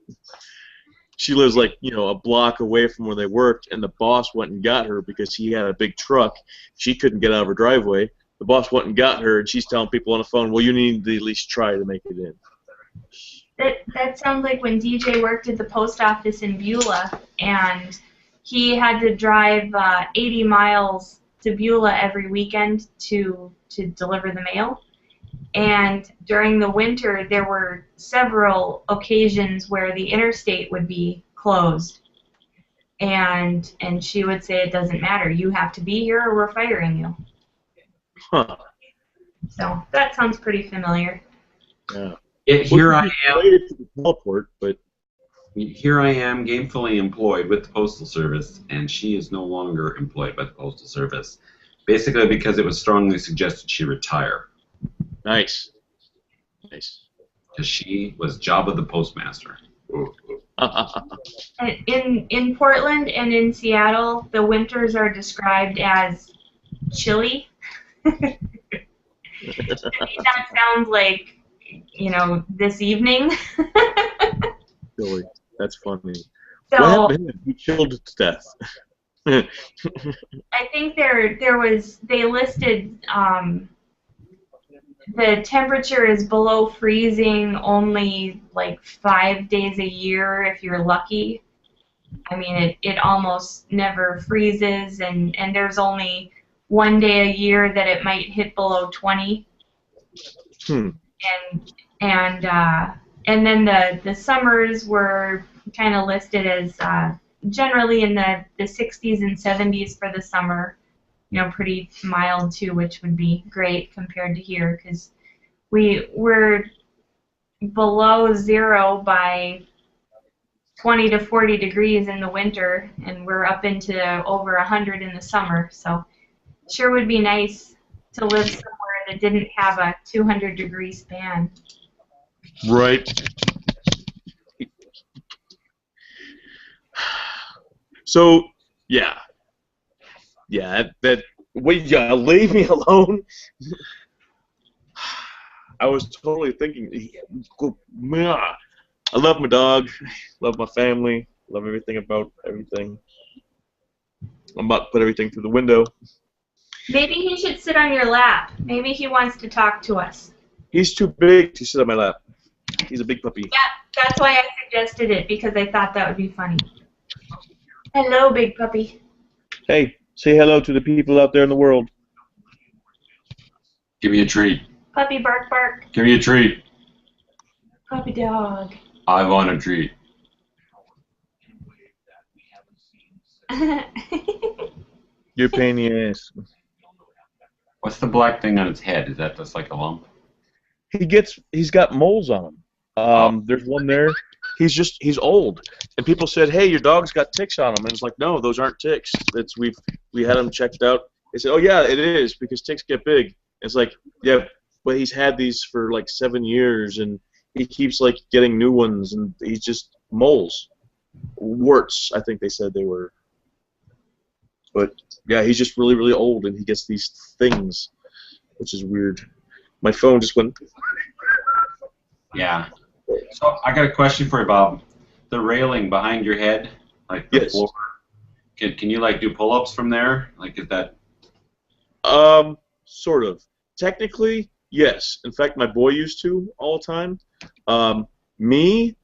She lives like, you know, a block away from where they worked, and the boss went and got her because he had a big truck. She couldn't get out of her driveway. The boss went and got her, and she's telling people on the phone, well, you need to at least try to make it in. That sounds like when DJ worked at the post office in Beulah, and he had to drive 80 miles to Beulah every weekend to deliver the mail. And during the winter, there were several occasions where the interstate would be closed. And she would say, it doesn't matter. You have to be here or we're firing you. Huh. So that sounds pretty familiar. Yeah. Here I am. Teleport, but here I am, gainfully employed with the Postal Service, and she is no longer employed by the Postal Service, basically because it was strongly suggested she retire. Nice. Nice. Because she was Jabba the Postmaster. In Portland and in Seattle, the winters are described as chilly. That sounds like, this evening. Silly. That's funny. What So happened to him? He chilled to death. I think they listed the temperature is below freezing only like 5 days a year if you're lucky. I mean, it almost never freezes, and there's only one day a year that it might hit below 20. Hmm. And then the summers were kind of listed as generally in the 60s and 70s for the summer. Pretty mild too, which would be great compared to here, because we're below zero by 20 to 40 degrees in the winter, and we're up into over 100 in the summer. So sure would be nice to live somewhere that didn't have a 200-degree span. Right. So, yeah. Yeah, wait, yeah, leave me alone. I was totally thinking, I love my dog, love my family, love everything about everything. I'm about to put everything through the window. Maybe he should sit on your lap. Maybe he wants to talk to us. He's too big to sit on my lap. He's a big puppy. Yeah, that's why I suggested it, because I thought that would be funny. Hello, big puppy. Hey, say hello to the people out there in the world. Give me a treat. Puppy bark bark. Give me a treat. Puppy dog. I want a treat. You're a pain in the ass. What's the black thing on its head? Is that just like a lump? He's got moles on him. There's one there. He's old, and people said, "Hey, your dog's got ticks on him," and it's like, no, those aren't ticks. We had him checked out. They said, "Oh yeah, it is because ticks get big." It's like, yeah, but he's had these for like 7 years, and he keeps like getting new ones, and he's just moles, warts. I think they said they were. But yeah, he's just really, really old, and he gets these things, which is weird. My phone just went. Yeah. So I got a question for you, Bob. The railing behind your head, like the Yes. floor, can you like do pull-ups from there? Like is that? Sort of. Technically, yes. In fact, my boy used to all the time. Me,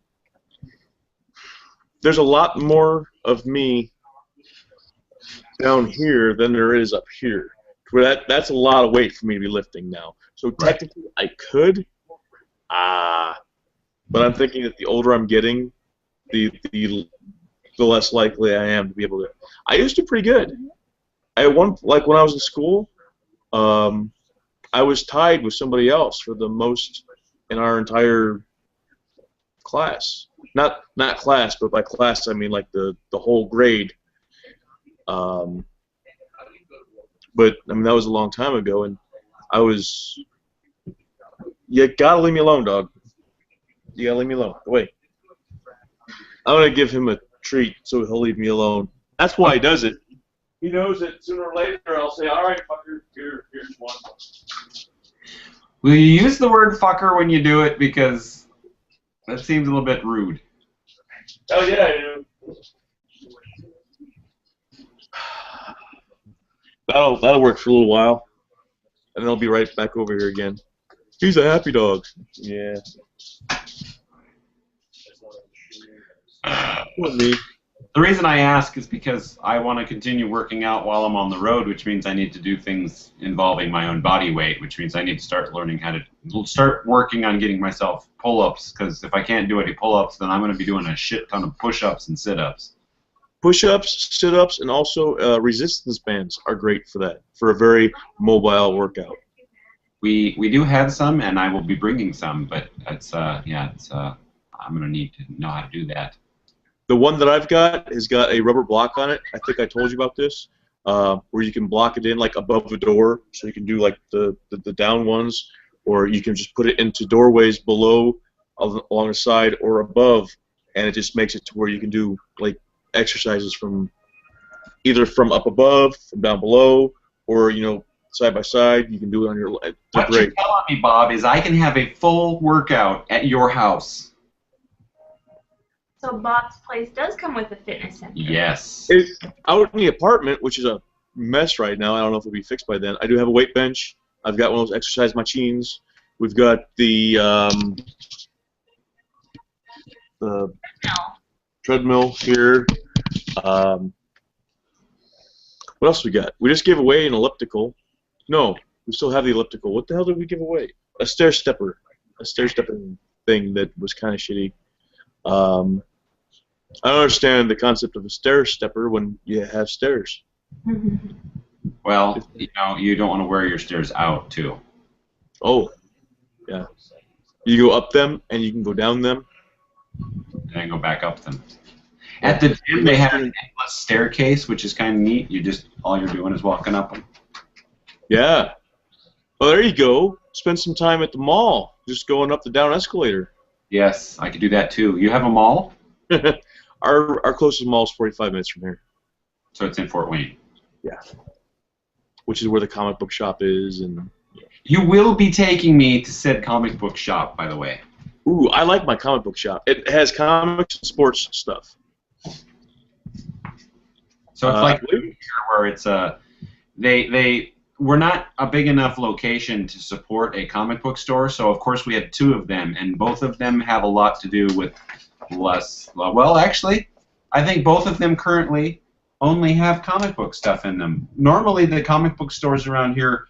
there's a lot more of me down here than there is up here. Where that's a lot of weight for me to be lifting now. So technically, I could. But I'm thinking that the older I'm getting, the less likely I am to be able to. I used to pretty good. Like when I was in school, I was tied with somebody else for the most in our entire class. Not class, but by class I mean like the whole grade. But I mean that was a long time ago, and I was. You gotta leave me alone, dog. You gotta leave me alone. Wait. I'm gonna give him a treat so he'll leave me alone. That's why he does it. He knows that sooner or later I'll say, all right, fucker, here's one. Will you use the word fucker when you do it, because that seems a little bit rude? Oh yeah, I do. That'll work for a little while, and then I'll be right back over here again. He's a happy dog. Yeah. The reason I ask is because I want to continue working out while I'm on the road, which means I need to do things involving my own body weight, which means I need to start learning how to start working on getting myself pull-ups, because if I can't do any pull-ups, then I'm going to be doing a shit ton of push-ups and sit-ups. Push-ups, sit-ups, and also resistance bands are great for that, for a very mobile workout. We do have some, and I will be bringing some, but it's I'm going to need to know how to do that. The one that I've got has got a rubber block on it. I think I told you about this, where you can block it in like above the door, so you can do like the down ones, or you can just put it into doorways below, along the side, or above, and it just makes it to where you can do like exercises from either from up above, from down below, or side by side. You can do it on your. They're What great. you're telling me, Bob, is I can have a full workout at your house. So Bob's place does come with a fitness center. Yes. Out in the apartment, which is a mess right now. I don't know if it'll be fixed by then. I do have a weight bench. I've got one of those exercise machines. We've got the treadmill here. What else we got? We just gave away an elliptical. No, we still have the elliptical. What the hell did we give away? A stair stepper. A stair stepping thing that was kind of shitty. I don't understand the concept of a stair stepper when you have stairs. Well, you know, you don't want to wear your stairs out, too. Oh, yeah. You go up them, and you can go down them. And then go back up them. At the gym, they have an endless staircase, which is kind of neat. All you're doing is walking up them. Yeah. Oh, there you go. Spend some time at the mall, just going up the down escalator. Yes, I could do that, too. You have a mall? Our closest mall is 45 minutes from here. So it's in Fort Wayne. Yeah. Which is where the comic book shop is. And You will be taking me to said comic book shop, by the way. ooh, I like my comic book shop. It has comics and sports stuff. So it's like where it's we're not a big enough location to support a comic book store, so of course we have two of them, and both of them have a lot to do with less. Well, actually, I think both of them currently only have comic book stuff in them. Normally, the comic book stores around here,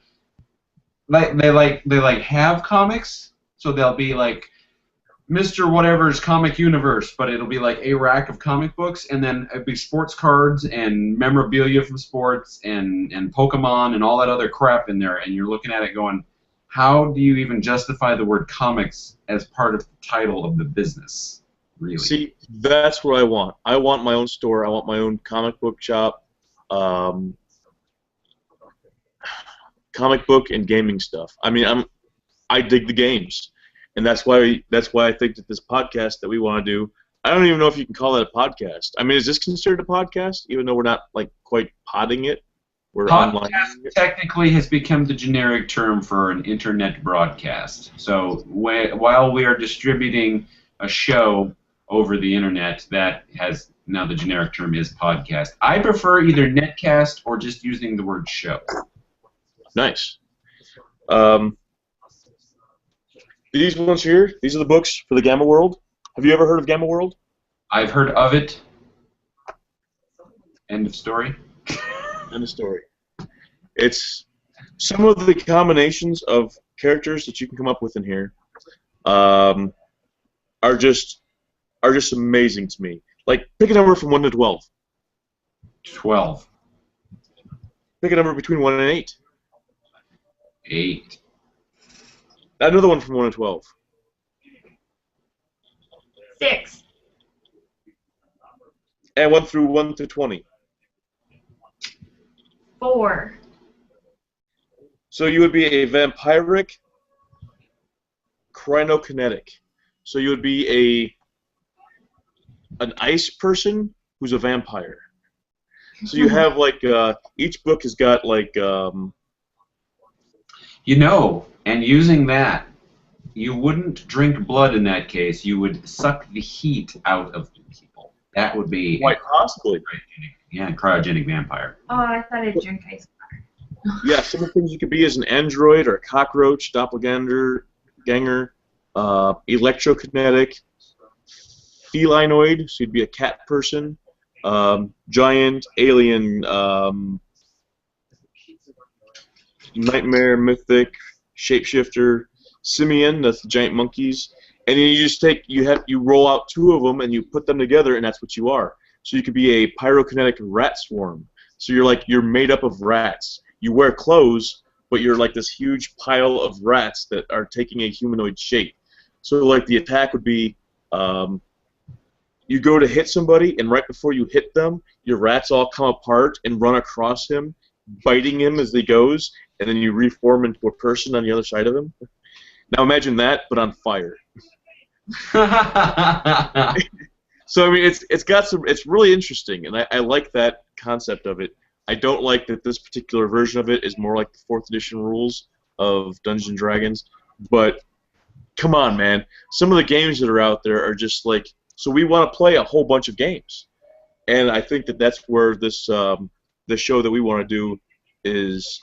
they have comics, so they'll be like Mr. Whatever's Comic Universe, but it'll be like a rack of comic books, and then it'll be sports cards and memorabilia from sports and Pokemon and all that other crap in there, and you're looking at it going, how do you even justify the word comics as part of the title of the business? Really? See, that's what I want. I want my own store. I want my own comic book shop, comic book and gaming stuff. I mean, I dig the games, and that's why I think that this podcast that we want to do. I don't even know if you can call it a podcast. I mean, is this considered a podcast? Even though we're not like quite podding it, we're online. Podcast technically has become the generic term for an internet broadcast. So while we are distributing a show over the internet, that has now the generic term is podcast. I prefer either netcast or just using the word show. Nice. These ones here, these are the books for the Gamma World. Have you ever heard of Gamma World? I've heard of it. End of story. End of story. It's some of the combinations of characters that you can come up with in here are just amazing to me. Like, pick a number from 1 to 12. 12. Pick a number between 1 and 8. 8. Another one from 1 to 12. 6. And 1 to 20. 4. So you would be a vampiric cryokinetic. So you would be an ice person who's a vampire. So you have like each book has got like You know, and using that, you wouldn't drink blood in that case. You would suck the heat out of people. That would be quite possibly. Cryogenic vampire. Oh, I thought I'd drink ice water. Yeah, some of the things you could be is an android or a cockroach, doppelganger, electrokinetic, felinoid, so you'd be a cat person, giant, alien, nightmare, mythic, shapeshifter, simian, that's the giant monkeys, and then you just you roll out 2 of them and you put them together and that's what you are. So you could be a pyrokinetic rat swarm. So you're made up of rats. You wear clothes, but you're like this huge pile of rats that are taking a humanoid shape. So like the attack would be, you go to hit somebody, and right before you hit them, your rats all come apart and run across him, biting him as they goes, and then you reform into a person on the other side of him. Now imagine that, but on fire. So I mean, it's really interesting, and I like that concept of it. I don't like that this particular version of it is more like the 4th edition rules of Dungeons and Dragons. But come on, man. Some of the games that are out there are just like, so we want to play a whole bunch of games. And I think that that's where this the show that we want to do is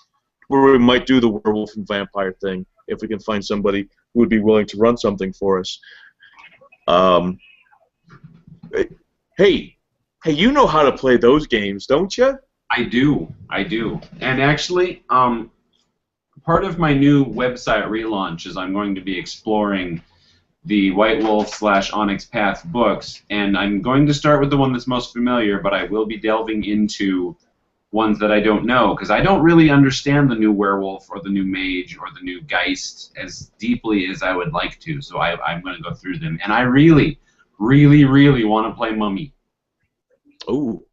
where we might do the werewolf and vampire thing if we can find somebody who would be willing to run something for us. Hey, you know how to play those games, don't you? I do. And actually, part of my new website relaunch is I'm going to be exploring the White Wolf / Onyx Path books, and I'm going to start with the one that's most familiar, but I will be delving into ones that I don't know, because I don't really understand the new werewolf or the new mage or the new geist as deeply as I would like to, so I'm going to go through them. And I really, really, really want to play Mummy. Ooh.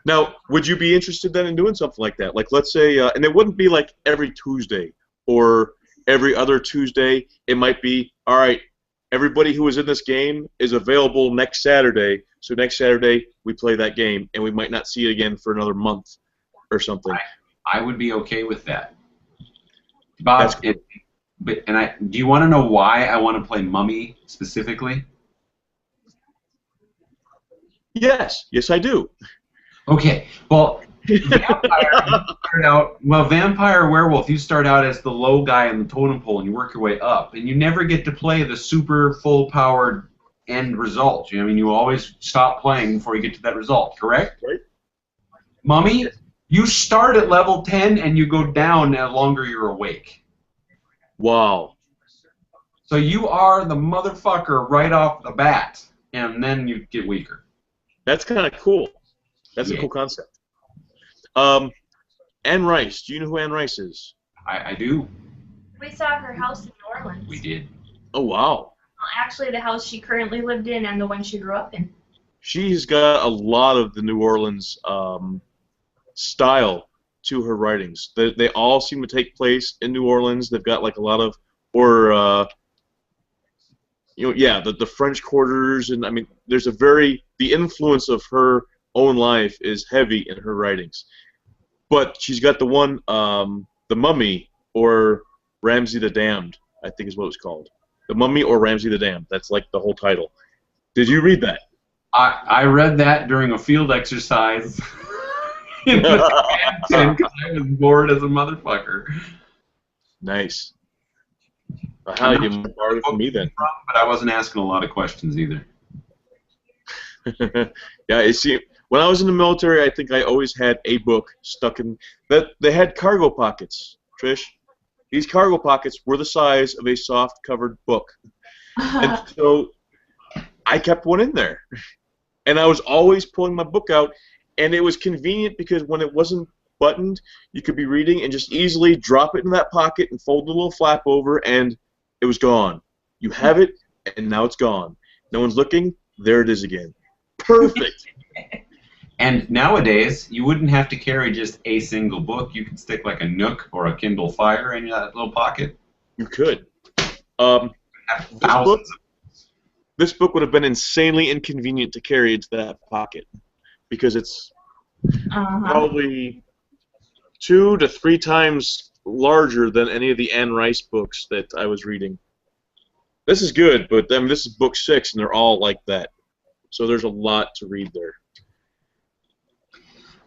Now, would you be interested then in doing something like that? Like, let's say, and it wouldn't be like every Tuesday or every other Tuesday. It might be, all right, everybody who is in this game is available next Saturday, so next Saturday we play that game, and we might not see it again for another month or something. I would be okay with that. Bob, cool. Do you want to know why I want to play Mummy specifically? Yes, I do. Okay, well, vampire werewolf, you start out as the low guy in the totem pole and you work your way up, and you never get to play the super full-powered end result. I mean, you always stop playing before you get to that result, correct? Right. Mummy, you start at level 10 and you go down the longer you're awake. Wow. So you are the motherfucker right off the bat, and then you get weaker. That's kind of cool. That's a cool concept. Anne Rice. Do you know who Anne Rice is? I do. We saw her house in New Orleans. We did. Oh, wow. Well, actually, the house she currently lived in and the one she grew up in. She's got a lot of the New Orleans style to her writings. They all seem to take place in New Orleans. They've got like a lot of, the French quarters, and I mean, there's the influence of her own life is heavy in her writings. But she's got the one, The Mummy, or Ramsay the Damned, I think is what it's called. The Mummy or Ramsay the Damned. That's like the whole title. Did you read that? I read that during a field exercise in the tent because I was bored as a motherfucker. Nice. How you borrow it from me then? But I wasn't asking a lot of questions either. Yeah, you see, when I was in the military, I think I always had a book stuck in that. They had cargo pockets, Trish. These cargo pockets were the size of a soft-covered book, and so I kept one in there, and I was always pulling my book out, and it was convenient because when it wasn't buttoned, you could be reading and just easily drop it in that pocket and fold the little flap over, and it was gone. You have it, and now it's gone. No one's looking. There it is again. Perfect. And nowadays, you wouldn't have to carry just a single book. You could stick like a Nook or a Kindle Fire in that little pocket. You could. This book would have been insanely inconvenient to carry into that pocket because it's probably 2 to 3 times larger than any of the Anne Rice books that I was reading. This is good, but I mean, this is book 6, and they're all like that. So there's a lot to read there.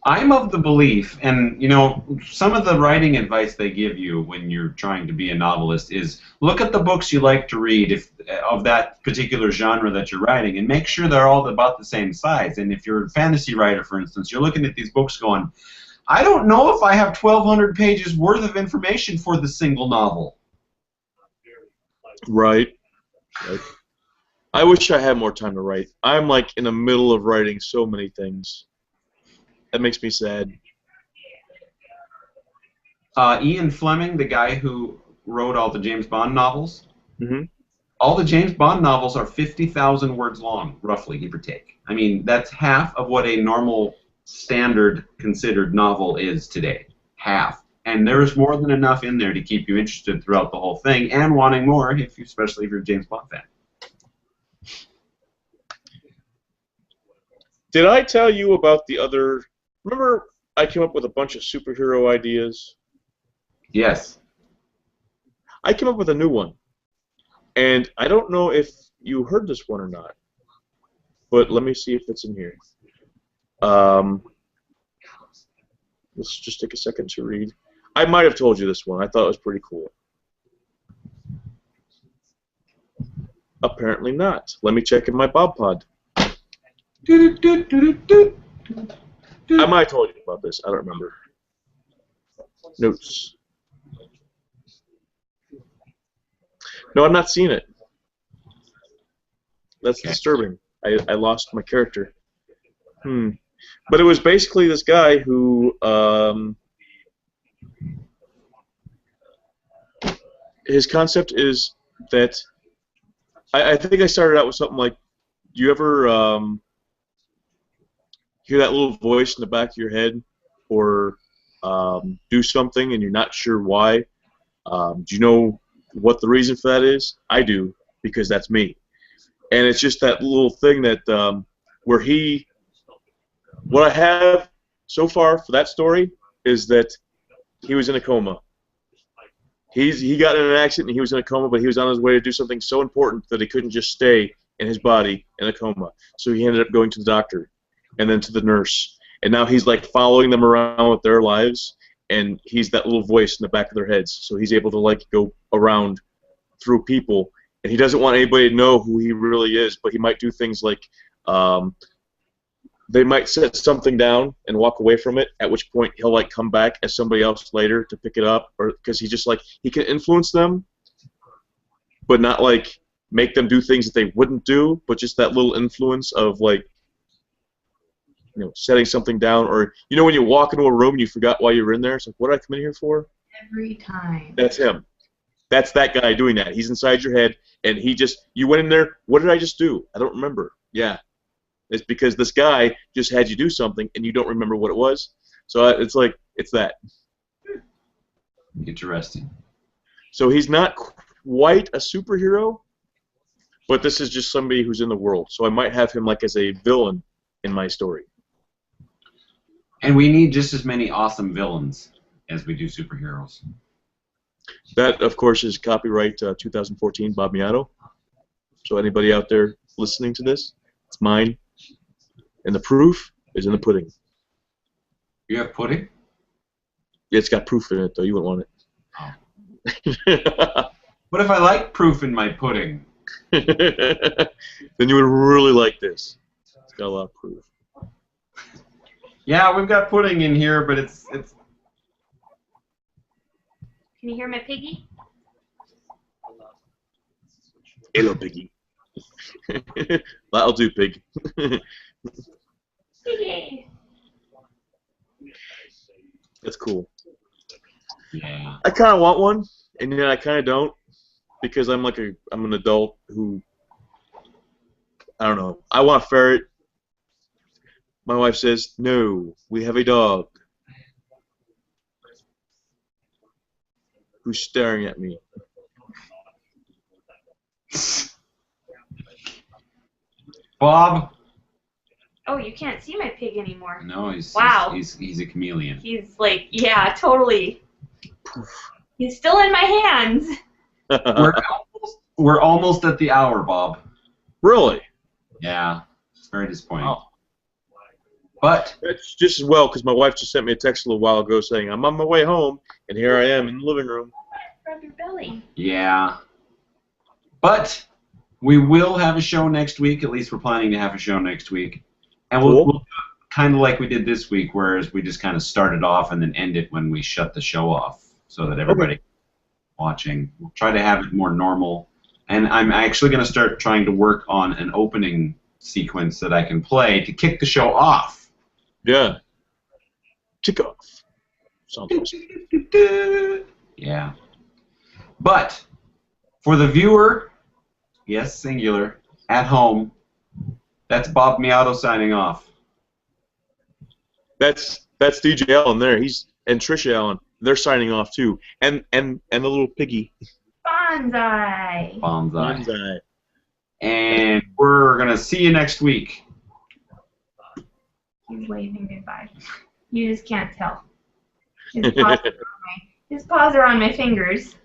I'm of the belief, and you know, some of the writing advice they give you when you're trying to be a novelist is look at the books you like to read of that particular genre that you're writing, and make sure they're all about the same size. And if you're a fantasy writer, for instance, you're looking at these books going, I don't know if I have 1,200 pages worth of information for the single novel. Right. I wish I had more time to write. I'm like in the middle of writing so many things. That makes me sad. Ian Fleming, the guy who wrote all the James Bond novels, mm-hmm. All the James Bond novels are 50,000 words long, roughly, give or take. I mean, that's half of what a normal, standard, considered novel is today. Half. And there's more than enough in there to keep you interested throughout the whole thing and wanting more, especially if you're a James Bond fan. Did I tell you about the other... Remember I came up with a bunch of superhero ideas. Yes. I came up with a new one, and I don't know if you heard this one or not, but let me see if it's in here. Let's just take a second to read. I might have told you this one. I thought it was pretty cool. Apparently not. Let me check in my Bob Pod. I might have told you about this. I don't remember. Notes. No, I'm not seeing it. That's disturbing. I lost my character. But it was basically this guy who his concept is that I think I started out with something like, do you ever hear that little voice in the back of your head, or do something and you're not sure why? Do you know what the reason for that is? I do, because that's me. And it's just that little thing that where what I have so far for that story is that he was in a coma. He got in an accident and he was in a coma, but he was on his way to do something so important that he couldn't just stay in his body in a coma. So he ended up going to the doctor and then to the nurse. And now he's like following them around with their lives, and he's that little voice in the back of their heads. So he's able to like go around through people, and he doesn't want anybody to know who he really is, but he might do things like they might set something down and walk away from it, at which point he'll like come back as somebody else later to pick it up, or because he just like he can influence them, but not like make them do things that they wouldn't do, but just that little influence of like, you know, setting something down, or you know when you walk into a room and you forgot why you were in there, it's like, what did I come in here for? Every time. That's him. That's that guy doing that. He's inside your head, and he just, you went in there, what did I just do? I don't remember. Yeah. It's because this guy just had you do something and you don't remember what it was. So it's like, it's that. Interesting. So he's not quite a superhero, but this is just somebody who's in the world. So I might have him like as a villain in my story. And we need just as many awesome villains as we do superheroes. That, of course, is copyright 2014 Bob Miato. So anybody out there listening to this, it's mine. And the proof is in the pudding. You have pudding? Yeah, it's got proof in it, though. You wouldn't want it. Oh. What if I like proof in my pudding? Then you would really like this. It's got a lot of proof. Yeah, we've got pudding in here, but it's. Can you hear my piggy? Hello, piggy. That'll do, pig. Piggy. That's cool. Yeah. I kind of want one, and then I kind of don't, because I'm an adult who, I don't know. I want a ferret. My wife says, no, we have a dog. Who's staring at me? Bob? Oh, you can't see my pig anymore. No, he's a chameleon. He's like, yeah, totally. He's still in my hands. We're almost at the hour, Bob. Really? Yeah, it's very disappointing. Oh. But That's just as well, because my wife just sent me a text a little while ago saying, I'm on my way home, and here I am in the living room. Rub your belly. yeah, but we will have a show next week. At least we're planning to have a show next week, and we'll do it kind of like we did this week, whereas we just kind of started off and then end it when we shut the show off, so that everybody watching. We'll try to have it more normal, and I'm actually going to start trying to work on an opening sequence that I can play to kick the show off. Yeah. Kick off. Sounds awesome. Yeah. But for the viewer, yes, singular, at home, that's Bob Miato signing off. That's DJ Allen there. And Trisha Allen. They're signing off too. And the little piggy. Bonsai. Bonsai. And we're gonna see you next week. He's waving goodbye. You just can't tell. His paws are on my fingers.